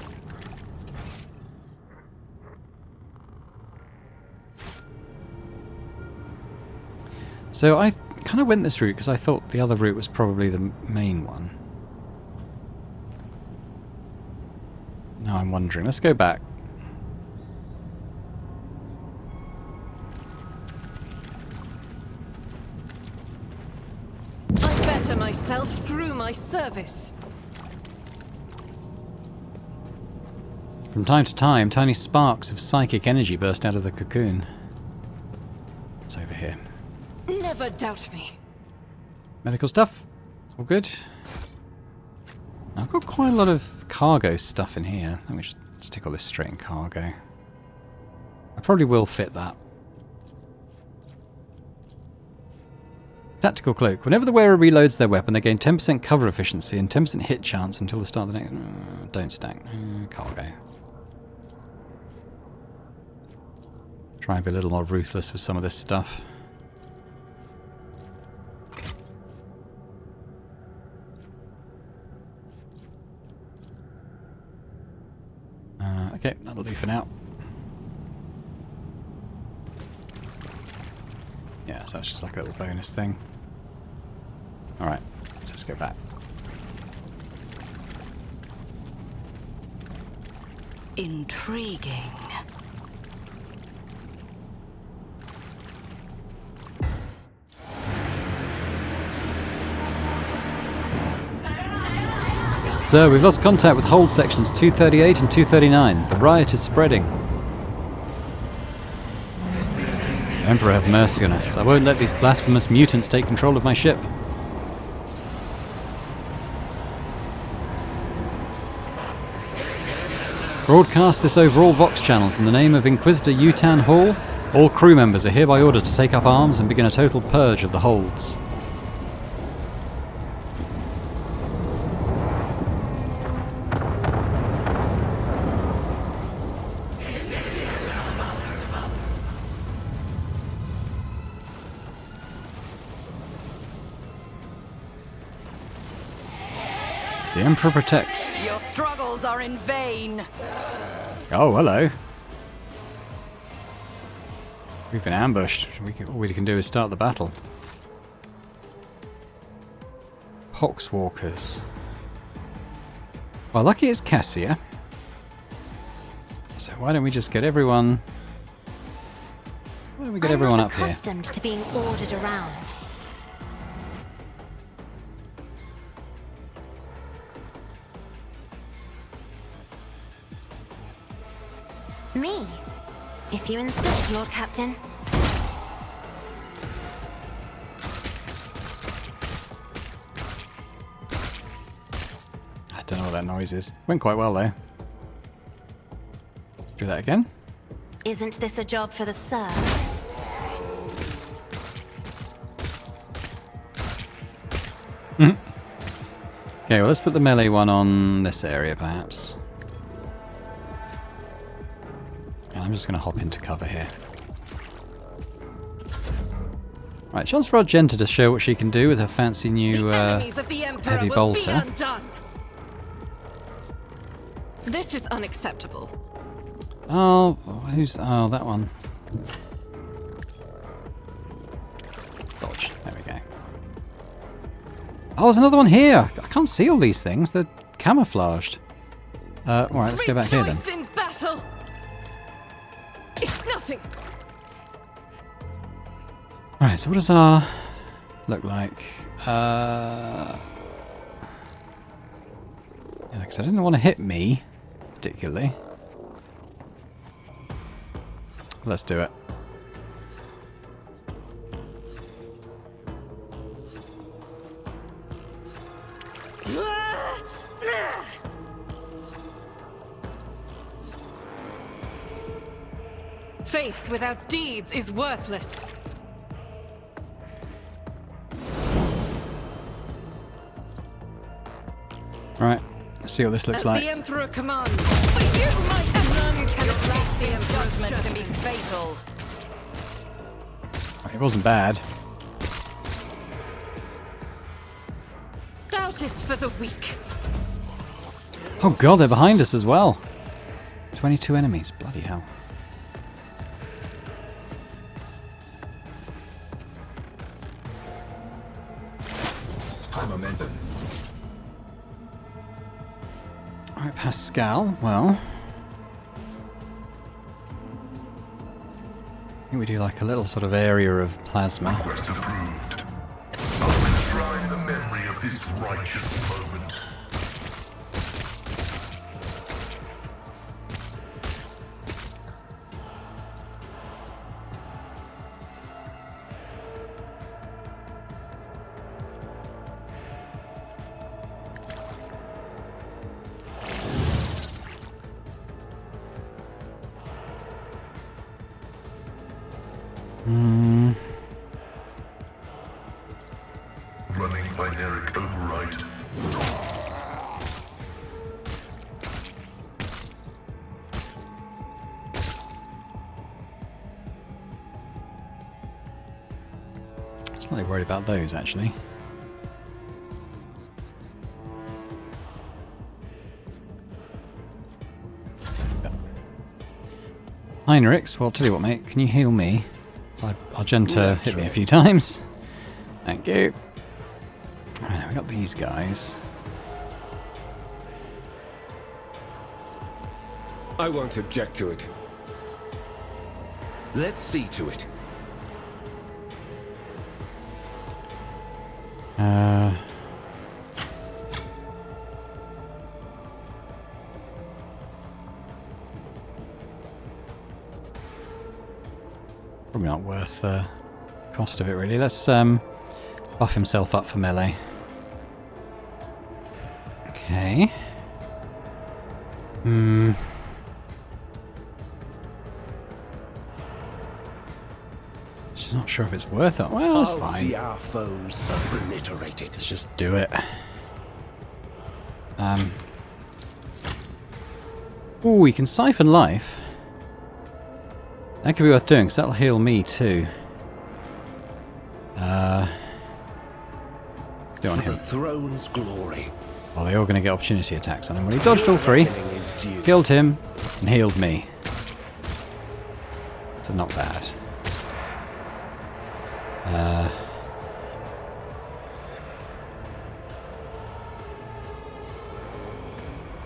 So I kind of went this route because I thought the other route was probably the main one. Now I'm wondering. Let's go back. I better myself through my service. From time to time, tiny sparks of psychic energy burst out of the cocoon. It's over here. Never doubt me. Medical stuff. All good. I've got quite a lot of cargo stuff in here. Let me just stick all this straight in cargo. I probably will fit that. Tactical cloak. Whenever the wearer reloads their weapon, they gain 10% cover efficiency and 10% hit chance until the start of the next... don't stack. Cargo. Try and be a little more ruthless with some of this stuff. Okay, that'll do for now. Yeah, so it's just like a little bonus thing. Alright, so let's go back. Intriguing. So, we've lost contact with hold sections 238 and 239. The riot is spreading. Emperor have mercy on us. I won't let these blasphemous mutants take control of my ship. Broadcast this over all Vox channels in the name of Inquisitor Yutan Hall. All crew members are hereby ordered to take up arms and begin a total purge of the holds. The Emperor protects. Your struggles are in vain. Oh, hello. We've been ambushed. All we can do is start the battle. Poxwalkers. Well, lucky it's Cassia. So why don't we just get everyone... Why don't we get everyone up here? I'm not accustomed to being ordered around. Me, if you insist, Lord Captain. I don't know what that noise is. Went quite well though. Do that again. Isn't this a job for the serfs? Okay, well let's put the melee one on this area perhaps. And I'm just going to hop into cover here. Right, chance for Argenta to show what she can do with her fancy new The enemies of the Emperor heavy will be bolter. undone. This is unacceptable. Oh, who's... Oh, that one. Dodge. There we go. Oh, there's another one here. I can't see all these things. They're camouflaged. Alright, let's go back here then. Rejoice in battle. It's nothing. Right, so what does our look like? Yeah, because I didn't want to hit me, particularly. Let's do it. Faith without deeds is worthless. Right, let's see what this looks As like. the Emperor commands, for you, my none can escape the Emperor's Judgment can be judgment. fatal. It wasn't bad. Doubt is for the weak. Oh god, they're behind us as well. 22 enemies, bloody hell. High momentum. Alright, Pascal, well... I think we do like a little sort of area of plasma. Quest approved. I'll enshrine the memory of this righteous moment. Running binaric override. Slightly worried about those, actually. Heinrichs, well, I'll tell you what, mate. Can you heal me? Argenta hit me a few times. Thank you. Right, we got these guys. I won't object to it. Let's see to it. Probably not worth the cost of it, really. Let's buff himself up for melee. Okay. Just not sure if it's worth it. Well, it's I'll fine. see our foes obliterated. Let's just do it. Ooh, we can siphon life. That could be worth doing, because that'll heal me too. Don't want For the him. throne's glory. Well, they're all going to get opportunity attacks on him. Well, he dodged all three, Reckoning is due. killed him, and healed me. So not bad.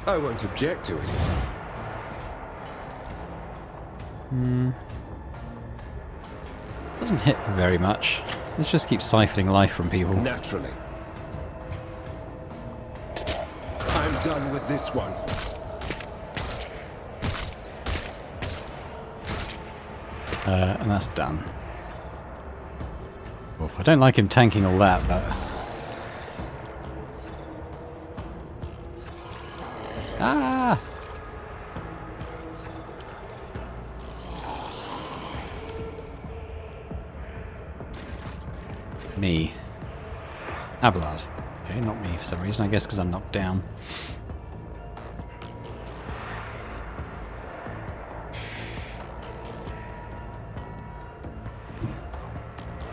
I won't object to it. Doesn't hit very much. Let's just keep siphoning life from people. Naturally. I'm done with this one. And that's done. Oof, I don't like him tanking all that, but... Ah! Me. Abelard. Okay, not me for some reason. I guess because I'm knocked down.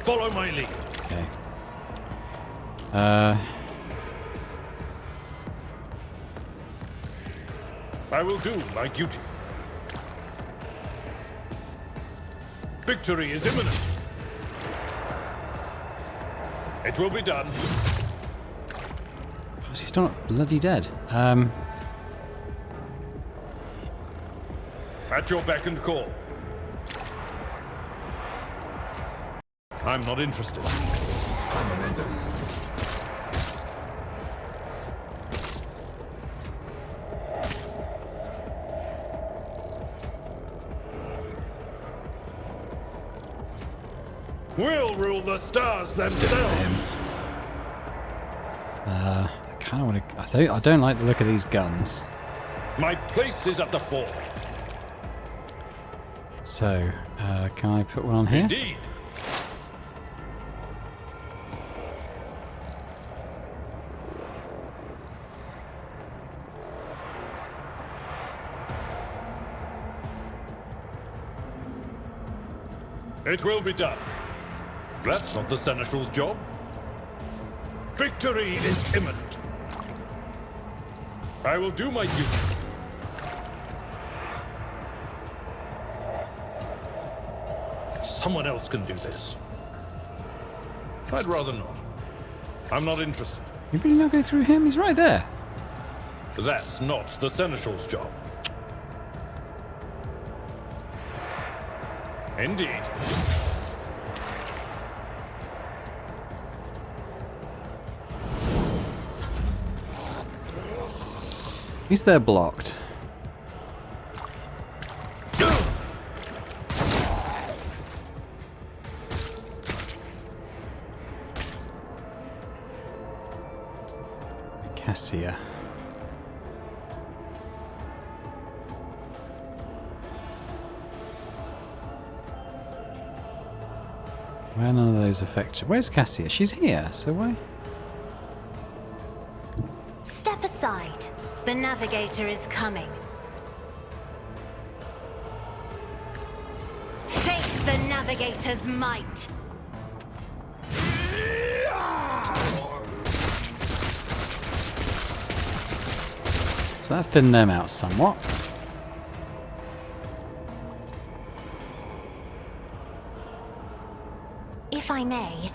Follow my lead. Okay. I will do my duty. Victory is imminent. It will be done. He's still not bloody dead. At your beck and call. I'm not interested. We'll rule the stars themselves. I kind of want to... I don't like the look of these guns. My place is at the fore. So, can I put one on here? Indeed. It will be done. That's not the Seneschal's job. Victory is imminent. I will do my duty. Someone else can do this. I'd rather not. I'm not interested. You really not go through him? He's right there. That's not the Seneschal's job. Indeed. He's there blocked. Cassia. Where none of those affected. Where's Cassia? She's here, so why? Step aside. The navigator is coming. Face the navigator's might. So that thinned them out somewhat. If I may,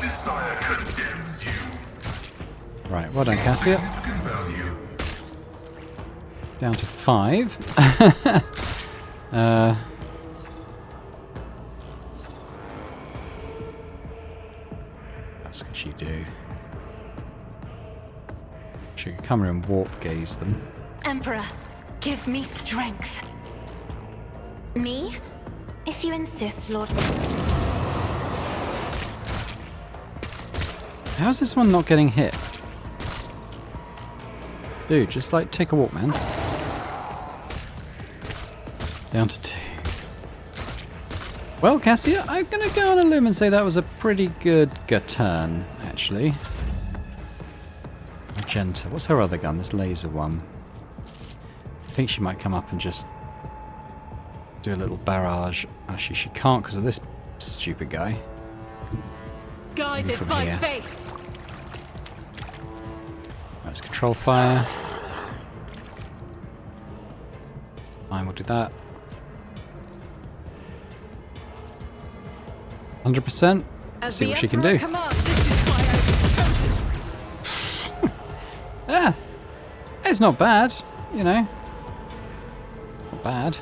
Messiah condemns you. Right, well done, Cassia. Significant value. Down to 5. What else can she do? She can come here and warp gaze them. Emperor, give me strength. Me? If you insist, Lord. How's this one not getting hit? Dude, just like take a walk, man. Down to 2. Well, Cassia, I'm gonna go on a limb and say that was a pretty good turn, actually. Magenta. What's her other gun? This laser one. I think she might come up and just do a little barrage. Actually, she can't because of this stupid guy. Maybe guided from by here. faith. Let's control fire. Fine, we'll do that. 100%. As See the what she can Emperor do. commands, this is why I was chosen. Yeah, it's not bad, you know. Not bad.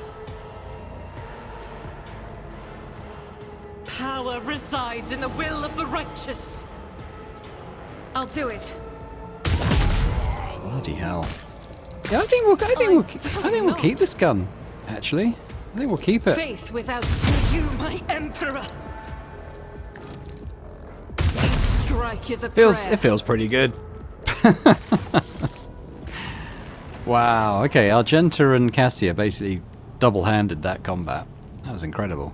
Power resides in the will of the righteous. I'll do it. Bloody hell. Yeah, I think we'll keep this gun. Actually, I think we'll keep it. Faith without you, my Emperor. Each strike is a prayer. It feels pretty good. Wow. Okay, Argenta and Cassia basically double-handed that combat. That was incredible.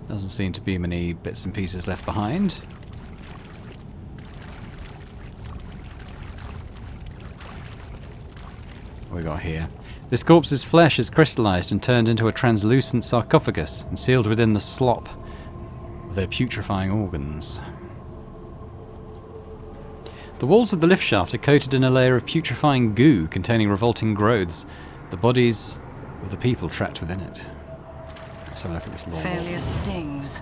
Doesn't seem to be many bits and pieces left behind. What we got here? This corpse's flesh is crystallized and turned into a translucent sarcophagus and sealed within the slop of their putrefying organs. The walls of the lift shaft are coated in a layer of putrefying goo containing revolting growths, the bodies of the people trapped within it. Let's have a look at this lore. Failure stings.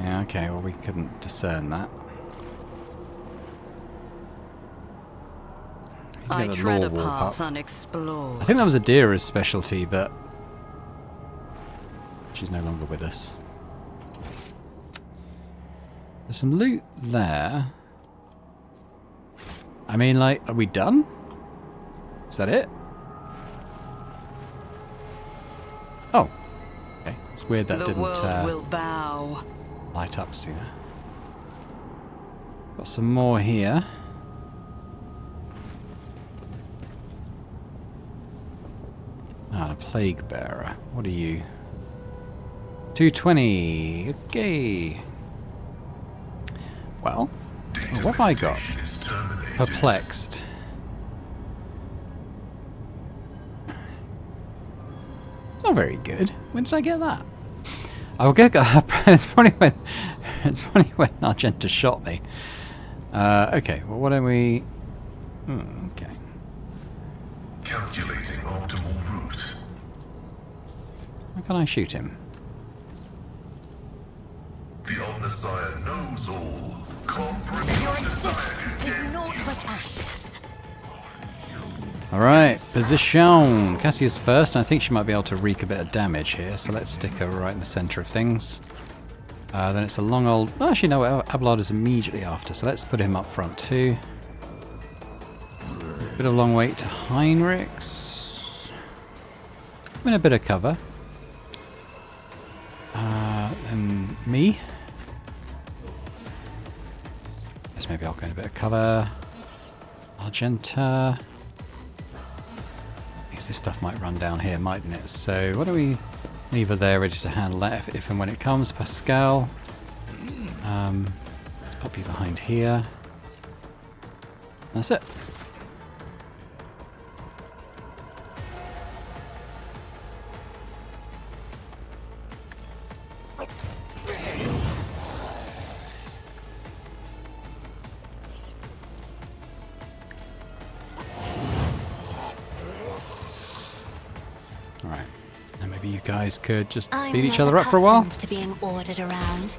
Yeah, okay, well we couldn't discern that. Let's I get the tread a lore wall path up. unexplored. I think that was Adira's specialty, but she's no longer with us. There's some loot there. I mean, like, are we done? Is that it? Oh. Okay. It's weird that The didn't world will bow. light up sooner. Got some more here. Ah, the Plague Bearer. What are you? 220. Okay. Well, what have I got? Is terminated. Perplexed. It's not very good. When did I get that? I will get. It's funny when Argenta shot me. Okay. Well, why don't we? Okay. Calculating optimal route. How can I shoot him? The Omnissiah knows all. Comprehend your desire Is naught but ashes. All right. Position. Cassia's first, and I think she might be able to wreak a bit of damage here. So let's stick her right in the center of things. Then it's a long old. Oh, actually, no. Abelard is immediately after, so let's put him up front too. Bit of long wait to Heinrichs. I'm in a bit of cover. Then me. Guess maybe I'll go in a bit of cover. Argenta. Because this stuff might run down here, mightn't it? So what do we leave her there ready to handle that if and when it comes? Pascal. Let's pop you behind here. That's it. Alright. Now maybe you guys could just I'm beat each not other up for a while. accustomed to being ordered around.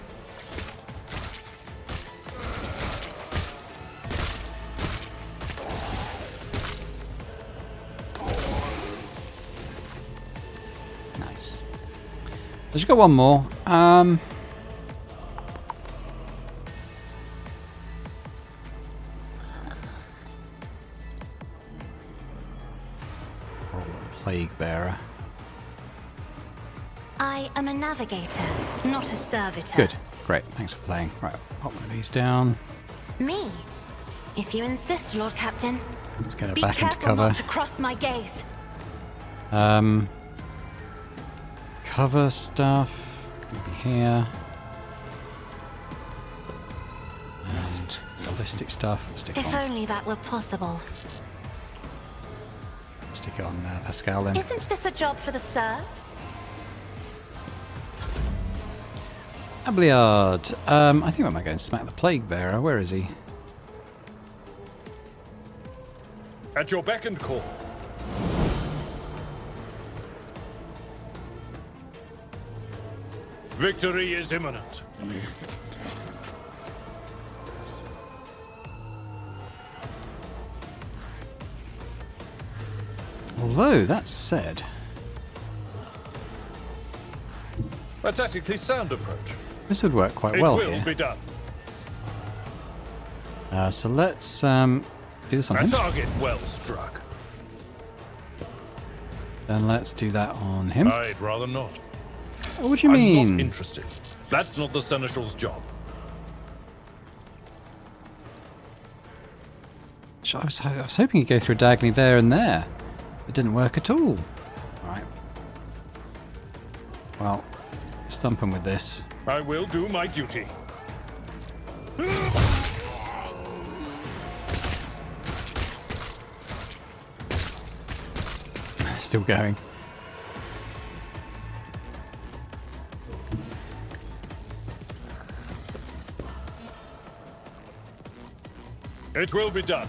Nice. I've just got one more. Plague Bearer. I am a navigator, not a servitor. Good. Great. Thanks for playing. Right. Pop one of these down. Me? If you insist, Lord Captain. Let's get her Be back into careful cover. not to cross my gaze. Cover stuff. Maybe here. And ballistic stuff. Stick If on. only that were possible. Stick it on Pascal then. Isn't this a job for the serfs? Abliard. I think I might go and smack the Plague Bearer. Where is he? At your beck and call. Victory is imminent. Although, that said... A tactically sound approach. This would work quite It well will here. be done. So let's do this on A him. target well struck. Then let's do that on him. I'd rather not. What do you I'm mean? not interested. That's not the Seneschal's job. I was hoping you'd go through diagonally there and there. It didn't work at all. Alright. Well, stump him with this. I will do my duty. Still going. It will be done.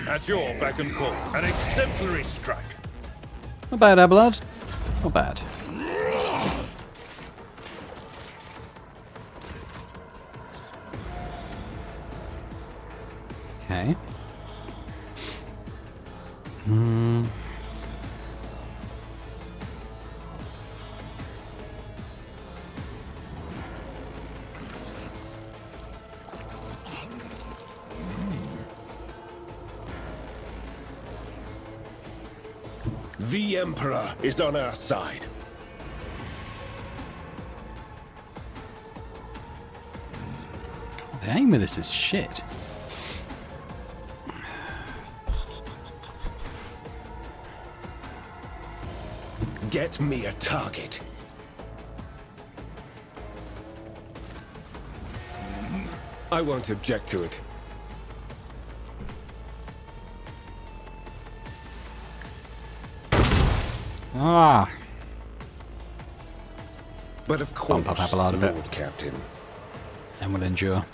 At your beck and call. An exemplary strike. Not bad, Abelard. Not bad. Okay. The Emperor is on our side. The aim of this is shit. Get me a target. I won't object to it. Ah! But of course, Bump up Abelard a bit. Lord Captain. And we'll endure.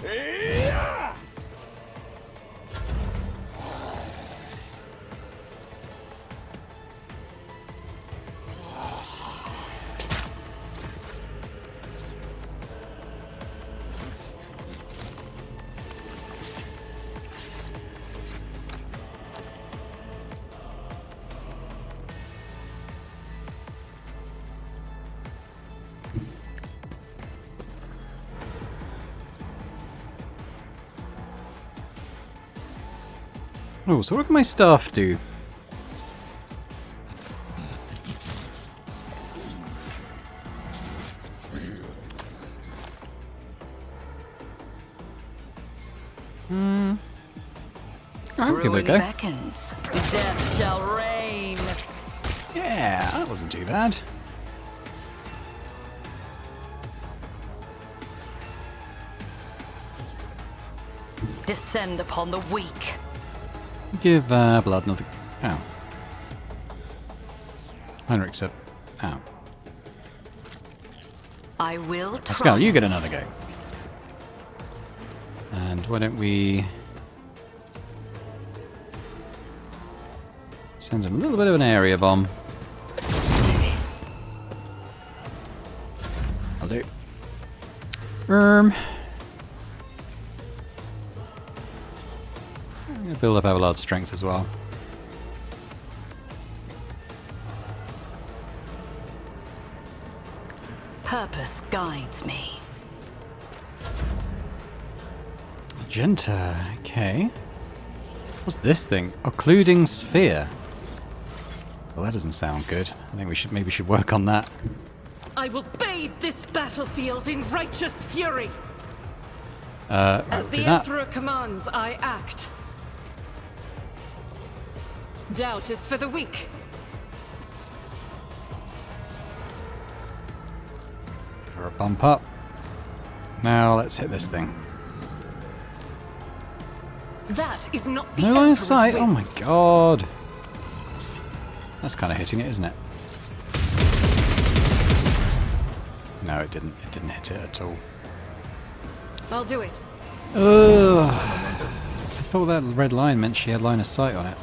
Oh, so what can my staff do? I'll give it a Ruin go. beckons. Death shall reign. Yeah, that wasn't too bad. Descend upon the weak. Give Blood another... Ow. Heinrich's up. Ow. I will Pascal, try. you get another go. And why don't we... send him a little bit of an area bomb. I'll do. I'm going to build up Abelard's strength as well. Purpose guides me. Magenta, okay. What's this thing? Occluding sphere. Well, that doesn't sound good. I think we should maybe work on that. I will bathe this battlefield in righteous fury. Right, As we'll the do that. Emperor commands, I act. Doubt is for the weak. For a bump up. Now let's hit this thing. That is not the No line of Emperor's sight. will. Oh my god. That's kind of hitting it, isn't it? No, it didn't. It didn't hit it at all. I'll do it. Ugh. I thought that red line meant she had line of sight on it.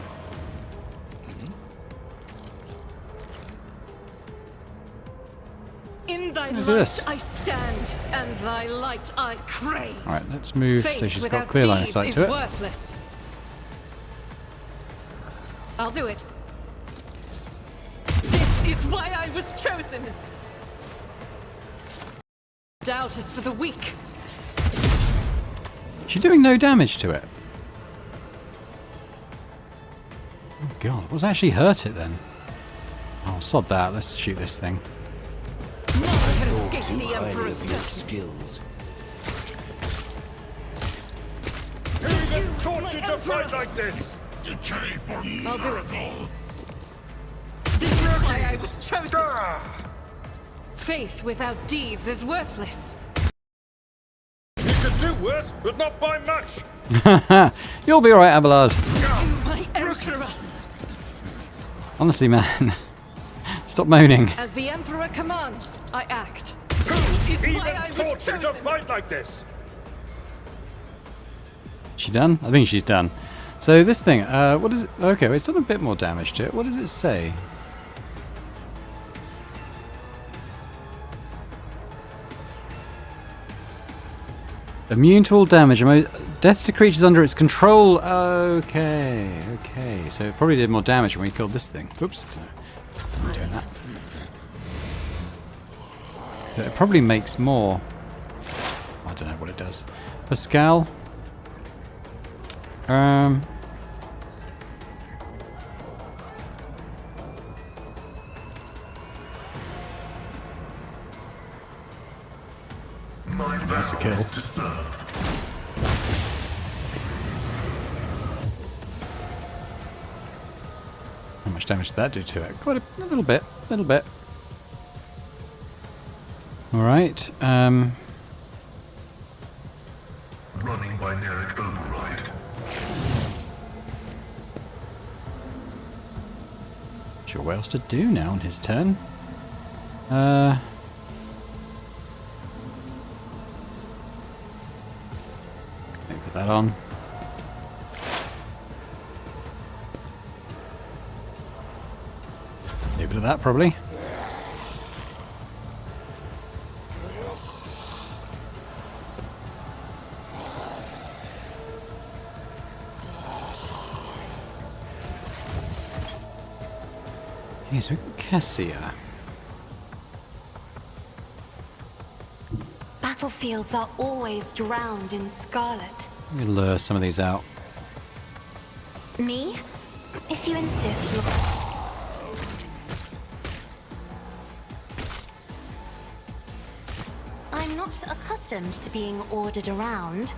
In thy Look at light this. I stand, and thy light I crave. Alright, let's move Faith so she's got without clear line of deeds sight is to it. worthless. I'll do it. This is why I was chosen. Doubt is for the weak. She's doing no damage to it. Oh god, what's actually hurt it then? Oh, sod that. Let's shoot this thing. None can escape the Emperor's judgment. skills. Heathen taught you to fight like this! Decay for I'll do it. This is why I was chosen. Faith without deeds is worthless. You could do worse, but not by much! You'll be alright, Abelard. My Emperor. Honestly, man. Stop moaning. As the Emperor commands, I act. This is Heathen why I was taught you to chosen. fight like this! She done? I think she's done. So this thing, what is it? Okay, well, it's done a bit more damage to it. What does it say? Immune to all damage. Death to creatures under its control. Okay, okay. So it probably did more damage when we killed this thing. Oops. I'm doing that. But it probably makes more. I don't know what it does. Pascal. my That's a vow kill. is to serve. How much damage did that do to it? Quite a little bit. Little bit. Alright. Running binaric override. Sure what else to do now on his turn. Let me put that on. Do a bit of that probably. Okay, so we've got Cassia. Battlefields are always drowned in scarlet. Let me lure some of these out. Me? If you insist, look. I'm not accustomed to being ordered around.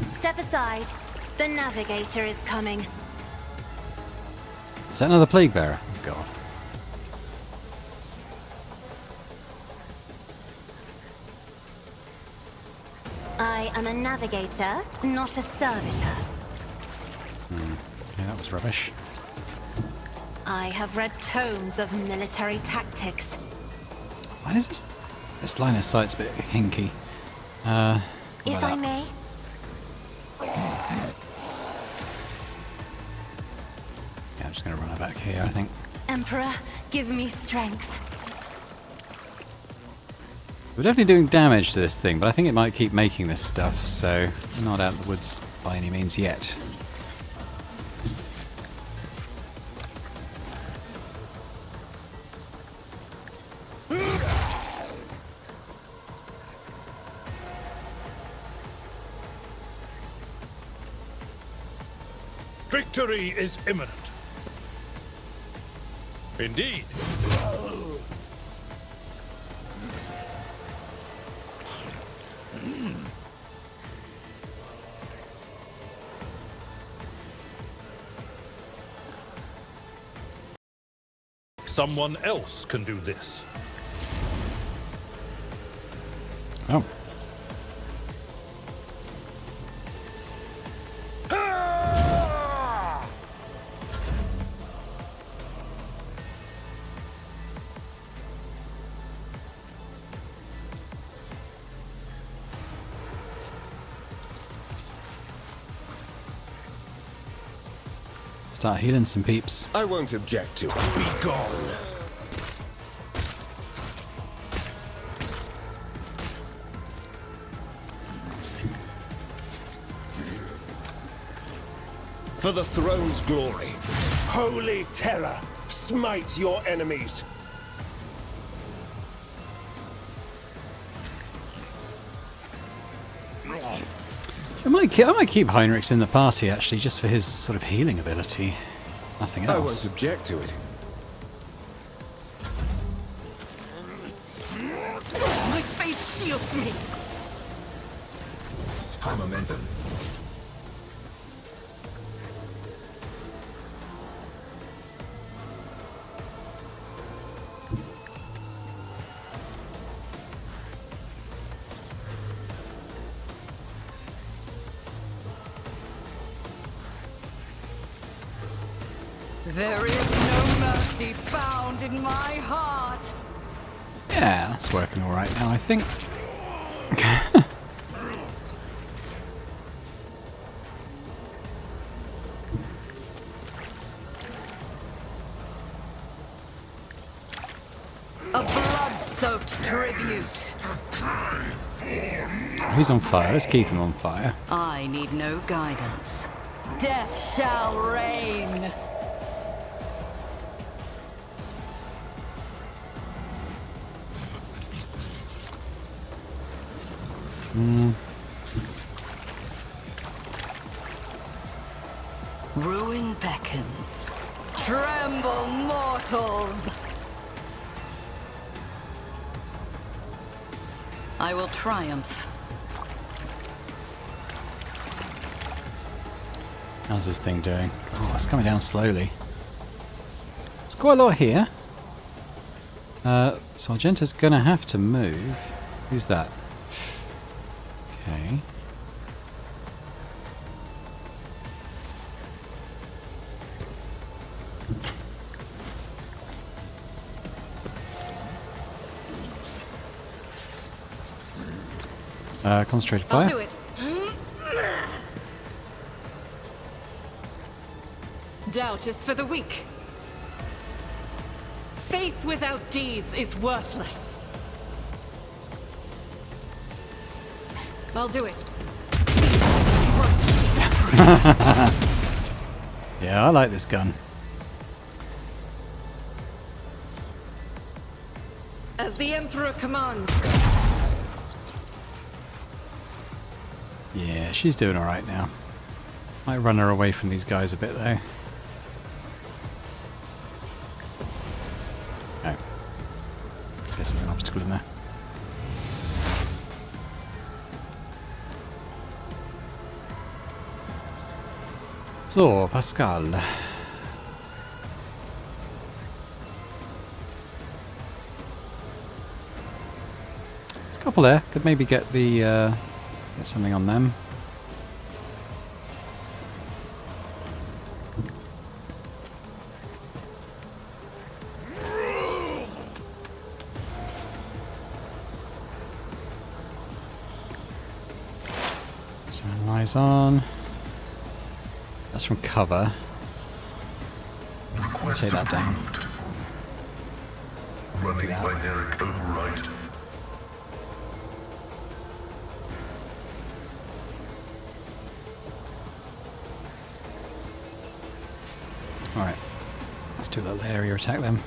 Step aside. The navigator is coming. Is that another plague bearer? Oh god. I am a navigator, not a servitor. Yeah, that was rubbish. I have read tomes of military tactics. Why is this line of sight's a bit hinky? If I may, Yeah, I'm just going to run her back here, I think. Emperor, give me strength. We're definitely doing damage to this thing, but I think it might keep making this stuff, so we're not out of the woods by any means yet. Victory is imminent. Indeed. Someone else can do this. Oh. Start healing some peeps. I won't object to it. Be gone. For the throne's glory. Holy terror, smite your enemies. I might keep Heinrichs in the party, actually, just for his sort of healing ability. Nothing I won't else. object to it. My faith shields me! High momentum. There is no mercy found in my heart. Yeah, that's working all right now, I think. A blood-soaked tribute. He's on fire. Let's keep him on fire. I need no guidance. Death shall reign. Ruin beckons. Tremble, mortals! I will triumph. How's this thing doing? Oh, it's coming down slowly. There's quite a lot here. So Argenta's gonna have to move. Who's that? Okay. Concentrated fire. I'll do it. Doubt is for the weak. Faith without deeds is worthless. I'll do it. Yeah, I like this gun. As the Emperor commands. Yeah, she's doing alright now. Might run her away from these guys a bit though. Oh. Guess there's an obstacle in there. So, Pascal. There's a couple there. Could maybe get the get something on them. So lies on. That's from cover. I'll take that down. Running binaric override. Alright. Let's do a little area attack them.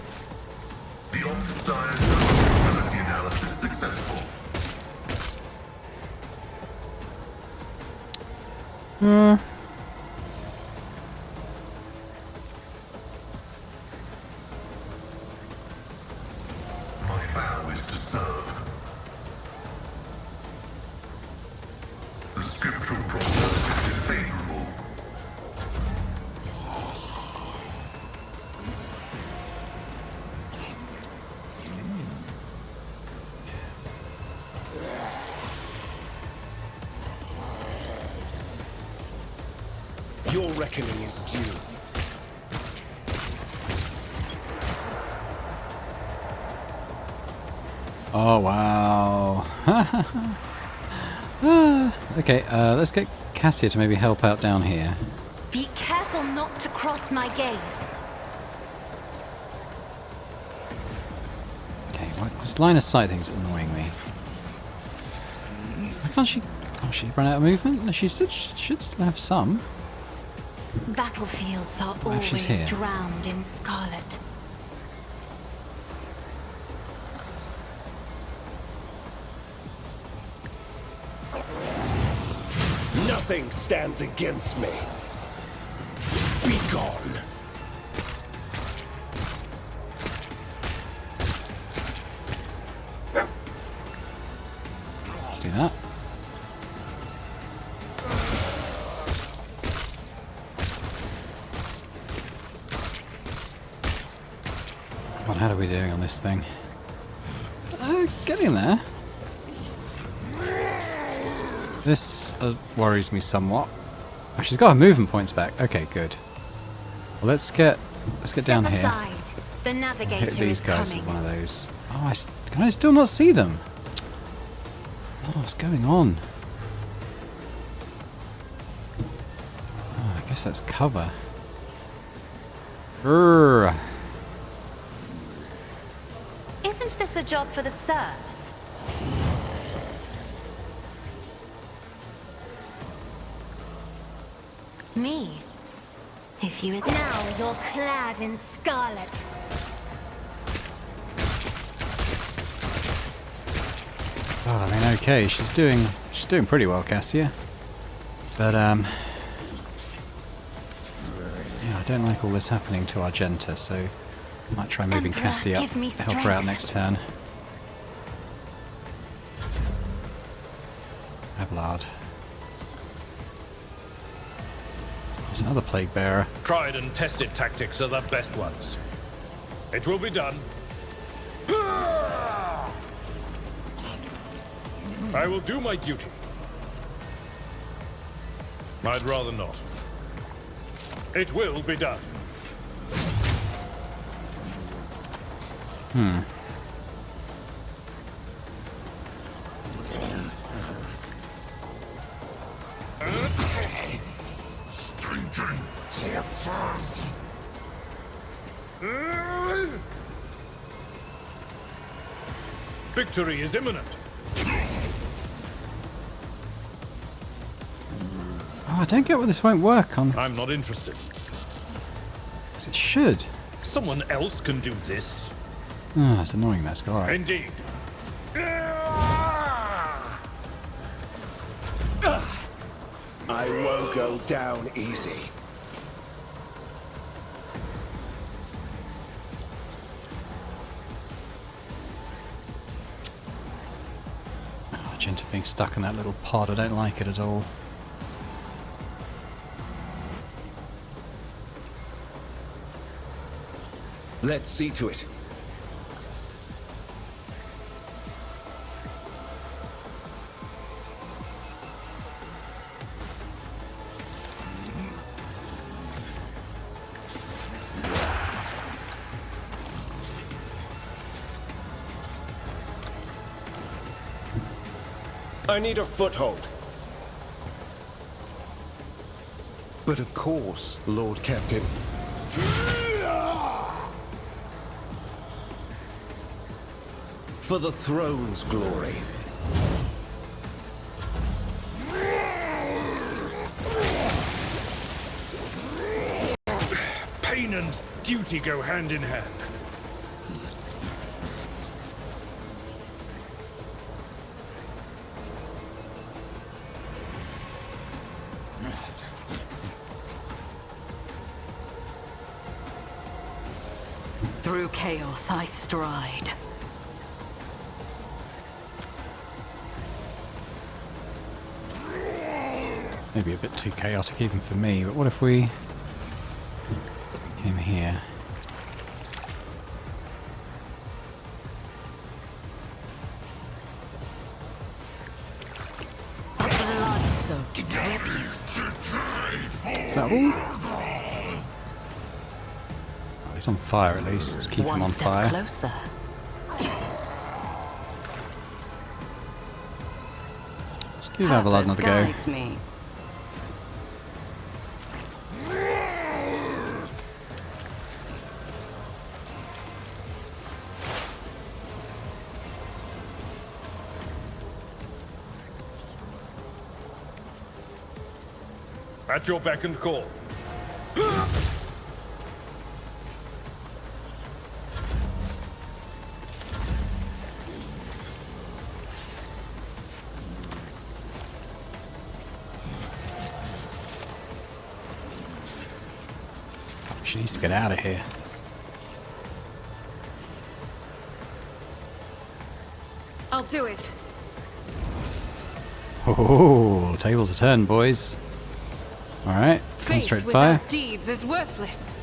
The Omnissiah's vulnerability analysis successful. My vow is to serve. The scriptural prognosis is favorable. Your reckoning is due. Oh, wow. Okay, let's get Cassia to maybe help out down here. Be careful not to cross my gaze. Okay, well, this line of sight thing's annoying me. Why can't she... Oh, she run out of movement? No, she should still have some. Battlefields are Oh, she's always here. drowned in scarlet. Nothing stands against me. Be gone. Do that. What are we doing on this thing? Getting there. This worries me somewhat. Oh, she's got her movement points back. Okay, good. Well, let's get down here. Aside. The Hit navigator these is guys coming. with one of those. Oh, can I still not see them? Oh, what's going on? Oh, I guess that's cover. Urgh. Isn't this a job for the serfs? Me? If you... Now you're clad in scarlet. Well, I mean, okay, she's doing pretty well, Cassia. But yeah, I don't like all this happening to Argenta, so I might try moving Emperor, Cassia up give me to help her out strength. next turn. Abelard. There's another plague bearer. Tried and tested tactics are the best ones. It will be done. I will do my duty. I'd rather not. It will be done. Stinking corpses! Victory is imminent. Oh, I don't get why this won't work on... I'm not interested. 'cause it should. Someone else can do this. Oh, that's annoying, Mesk. Alright. Indeed. I won't go down easy. Oh, Argenta being stuck in that little pod, I don't like it at all. Let's see to it. I need a foothold. But of course, Lord Captain. For the throne's glory. Pain and duty go hand in hand. Through chaos I stride. Maybe a bit too chaotic even for me, but what if we came here? A blood So Is that all? Oh, he's on fire at least. Let's keep him one on step fire. closer. Let's give Avalon another go. Guides me. At your beck and call. She needs to get out of here. I'll do it. Oh, tables are turned, boys. Alright, Faith concentrate fire. without deeds is worthless.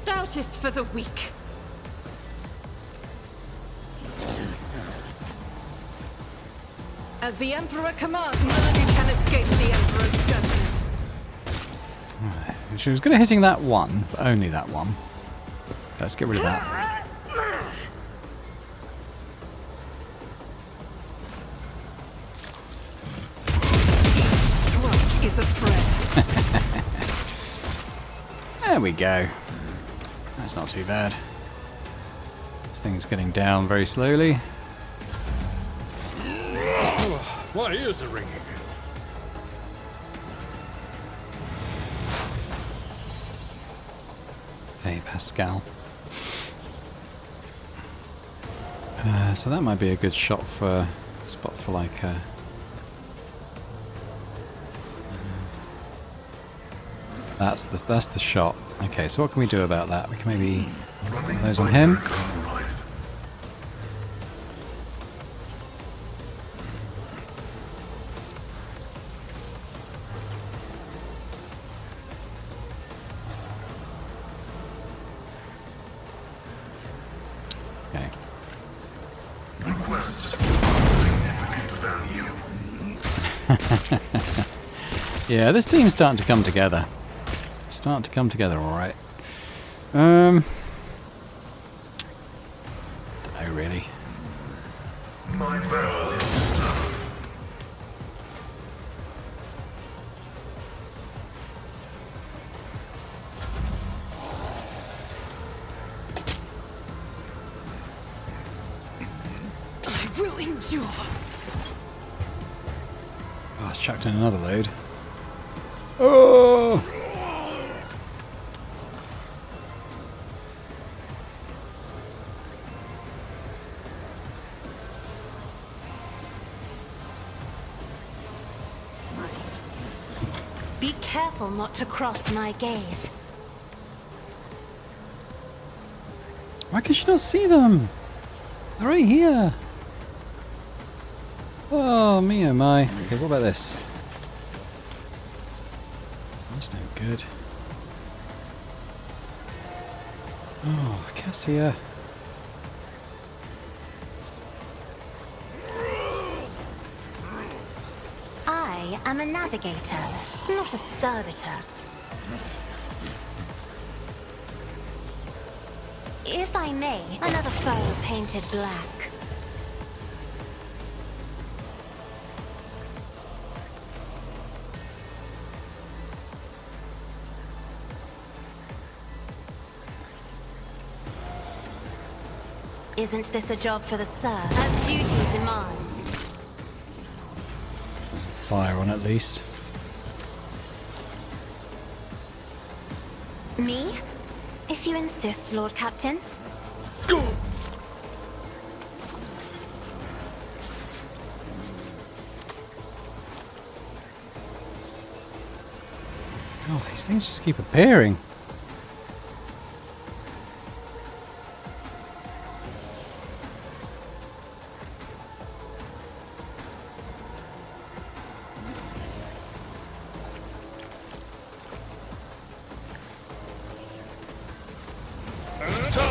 Doubt is for the weak. As the Emperor commands, none can escape the Emperor's judgment. She was going to hitting that one, but only that one. Let's get rid of that. Each stroke is a prayer. There we go. That's not too bad. This thing's getting down very slowly. My ears are ringing. Hey, Pascal. So that might be a good spot for like that's the shot. Okay, so what can we do about that? We can maybe put those on him. Okay. Requests significant value. Yeah, this team's starting to come together. Starting to come together, all right. Dunno really. My vow is to serve. I will endure. Oh, it's chucked in another load. Oh! Be careful not to cross my gaze. Why can she not see them? They're right here. Oh, me oh my. Okay, what about this? That's no good. Oh, Cassia. I am a navigator, not a servitor. If I may, another foe painted black. Isn't this a job for the Sir, as duty demands? Fire on at least. Me? If you insist, Lord Captain. Oh, these things just keep appearing.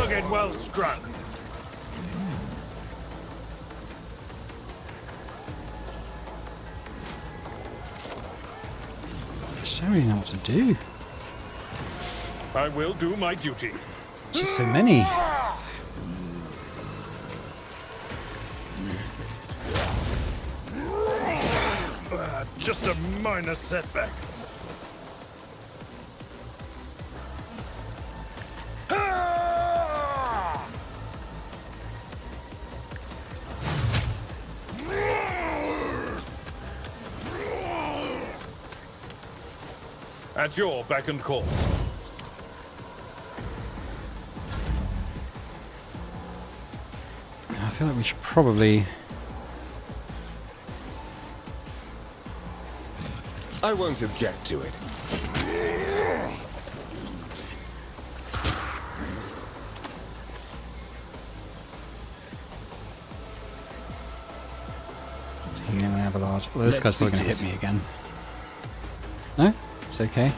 Bargain well struck. I just don't really know what to do. I will do my duty. Just so many. Just a minor setback. At your beck and call. I feel like we should probably... I won't object to it. Healing and Abelard. Well, this guy's probably going to hit me again. No? It's okay.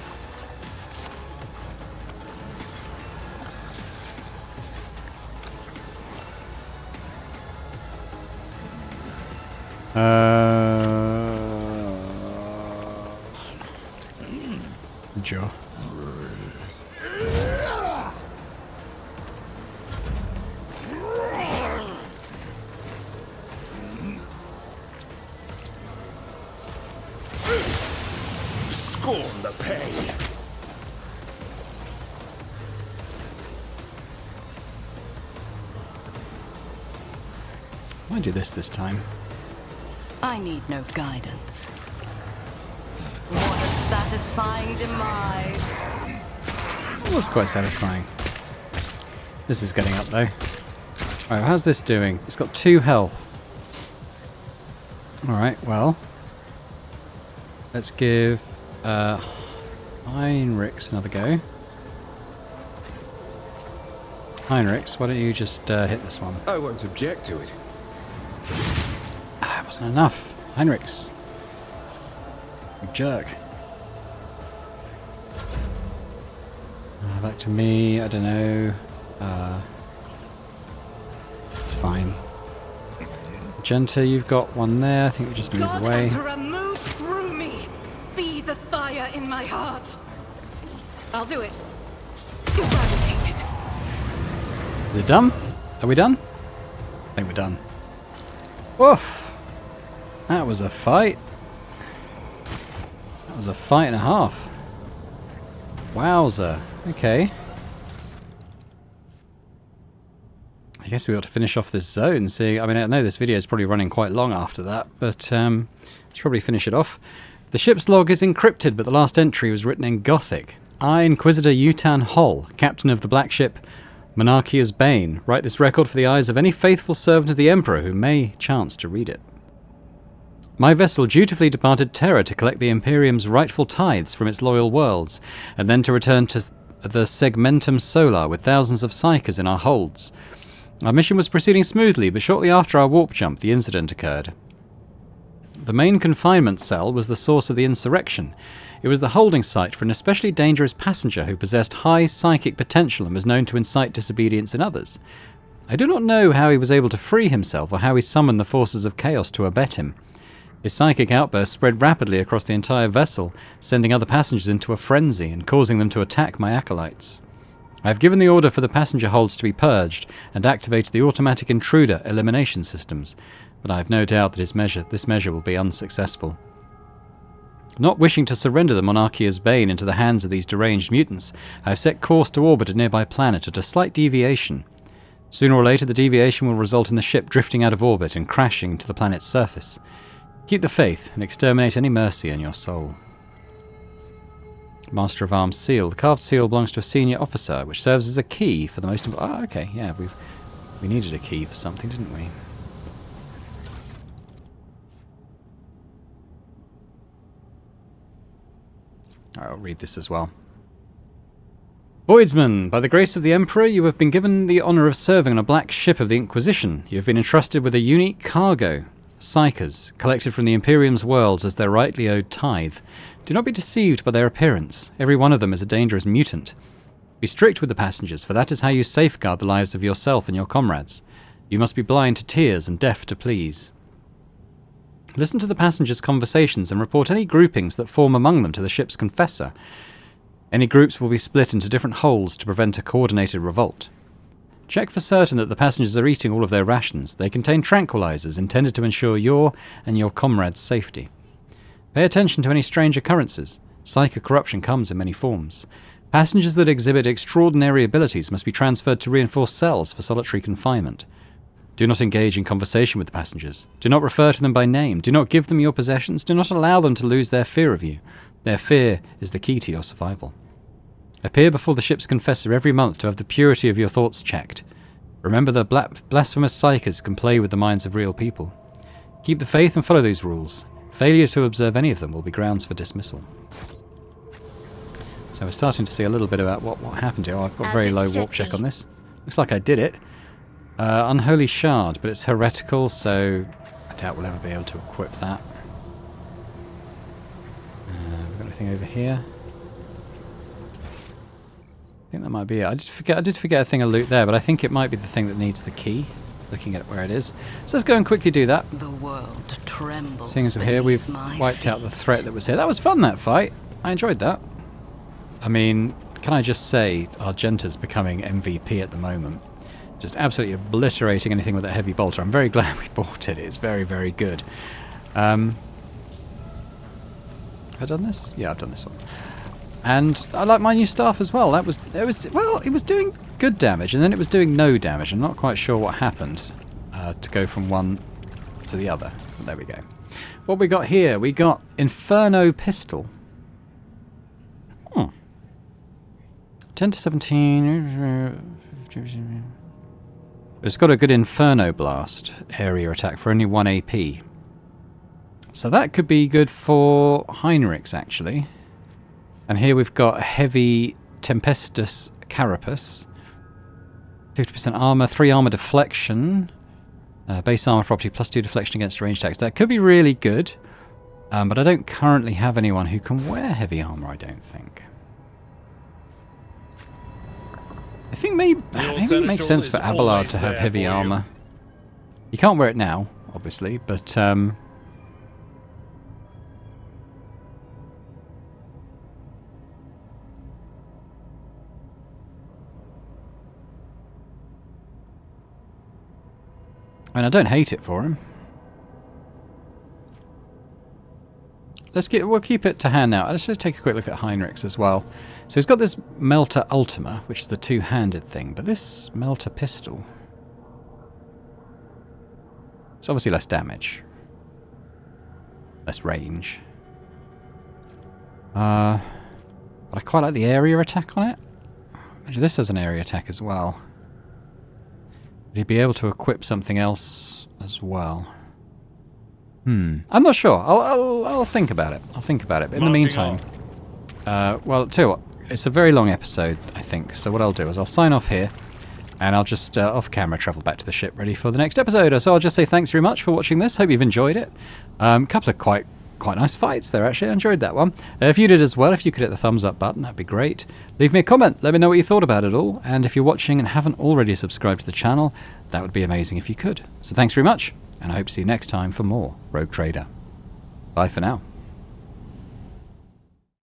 Sure. Scorn the pain. Why do this time? I need no guidance. What a satisfying demise. It was quite satisfying. This is getting up though. Alright, how's this doing? It's got 2 health. Alright, well. Let's give Heinrichs another go. Heinrichs, why don't you just hit this one? I won't object to it. Ah, it wasn't enough. Heinrichs. You jerk. Back to me, I don't know. It's fine. Magenta, you've got one there. I think we just move God away. Emperor, move through me! Be the fire in my heart! I'll do it. Eradicate it! Is it done? Are we done? I think we're done. Woof! That was a fight. That was a fight and a half. Wowzer. Okay. I guess we ought to finish off this zone. See, I mean, I know this video is probably running quite long after that, but let's probably finish it off. The ship's log is encrypted, but the last entry was written in Gothic. I, Inquisitor Yutan Hull, captain of the black ship Monarchia's Bane, write this record for the eyes of any faithful servant of the Emperor who may chance to read it. My vessel dutifully departed Terra to collect the Imperium's rightful tithes from its loyal worlds, and then to return to the Segmentum Solar with thousands of Psykers in our holds. Our mission was proceeding smoothly, but shortly after our warp jump, the incident occurred. The main confinement cell was the source of the insurrection. It was the holding site for an especially dangerous passenger who possessed high psychic potential and was known to incite disobedience in others. I do not know how he was able to free himself or how he summoned the forces of chaos to abet him. His psychic outburst spread rapidly across the entire vessel, sending other passengers into a frenzy and causing them to attack my acolytes. I have given the order for the passenger holds to be purged and activated the automatic intruder elimination systems, but I have no doubt that this measure will be unsuccessful. Not wishing to surrender the Monarchia's Bane into the hands of these deranged mutants, I have set course to orbit a nearby planet at a slight deviation. Sooner or later, the deviation will result in the ship drifting out of orbit and crashing to the planet's surface. Keep the faith and exterminate any mercy in your soul. Master of Arms seal. The carved seal belongs to a senior officer, which serves as a key for the most... Ah, okay, yeah, we needed a key for something, didn't we? I'll read this as well. Voidsman, by the grace of the Emperor, you have been given the honour of serving on a black ship of the Inquisition. You have been entrusted with a unique cargo. Psykers, collected from the Imperium's worlds as their rightly owed tithe. Do not be deceived by their appearance. Every one of them is a dangerous mutant. Be strict with the passengers, for that is how you safeguard the lives of yourself and your comrades. You must be blind to tears and deaf to pleas. Listen to the passengers' conversations and report any groupings that form among them to the ship's confessor. Any groups will be split into different holes to prevent a coordinated revolt. Check for certain that the passengers are eating all of their rations. They contain tranquilizers intended to ensure your and your comrades' safety. Pay attention to any strange occurrences. Psychic corruption comes in many forms. Passengers that exhibit extraordinary abilities must be transferred to reinforced cells for solitary confinement. Do not engage in conversation with the passengers. Do not refer to them by name. Do not give them your possessions. Do not allow them to lose their fear of you. Their fear is the key to your survival. Appear before the ship's confessor every month to have the purity of your thoughts checked. Remember that blasphemous psychers can play with the minds of real people. Keep the faith and follow these rules. Failure to observe any of them will be grounds for dismissal. So we're starting to see a little bit about what happened here. Oh, I've got very low warp check on this. Looks like I did it. Unholy Shard, but it's heretical, so I doubt we'll ever be able to equip that. We've got anything over here? I think that might be it. I did forget a thing of loot there, but I think it might be the thing that needs the key, looking at where it is. So let's go and quickly do that. The world trembles. Seeing as we're here, we've wiped out the threat that was here. That was fun, that fight. I enjoyed that. I mean, can I just say, Argenta's becoming MVP at the moment. Just absolutely obliterating anything with that heavy bolter. I'm very glad we bought it. It's very, very good. Have I done this? Yeah, I've done this one. And I like my new staff as well. It was doing good damage, and then it was doing no damage. I'm not quite sure what happened to go from one to the other. But there we go. What we got here? We got Inferno Pistol. 10 to 17. It's got a good Inferno Blast area attack for only 1 AP. So that could be good for Heinrichs, actually. And here we've got a heavy Tempestus Carapace. 50% armor, 3 armor deflection. Base armor property, +2 deflection against ranged attacks. That could be really good. But I don't currently have anyone who can wear heavy armor, I don't think. I think maybe it makes sense for Abelard to have heavy armor. You can't wear it now, obviously, but I mean, I don't hate it for him. We'll keep it to hand now. Let's just take a quick look at Heinrichs as well. So he's got this Melter Ultima, which is the two-handed thing, but this Melter Pistol, it's obviously less damage, less range. But I quite like the area attack on it. Actually, this has an area attack as well. Would he be able to equip something else as well? I'm not sure. I'll think about it. I'll think about it. But in the meantime, well, tell you what, it's a very long episode, I think. So what I'll do is I'll sign off here, and I'll just off camera travel back to the ship, ready for the next episode. So I'll just say thanks very much for watching this. Hope you've enjoyed it. A couple of quite nice fights there, actually. I enjoyed that one. If you did as well, if you could hit the thumbs up button, that'd be great. Leave me a comment. Let me know what you thought about it all. And if you're watching and haven't already subscribed to the channel, that would be amazing if you could. So thanks very much, and I hope to see you next time for more Rogue Trader. Bye for now.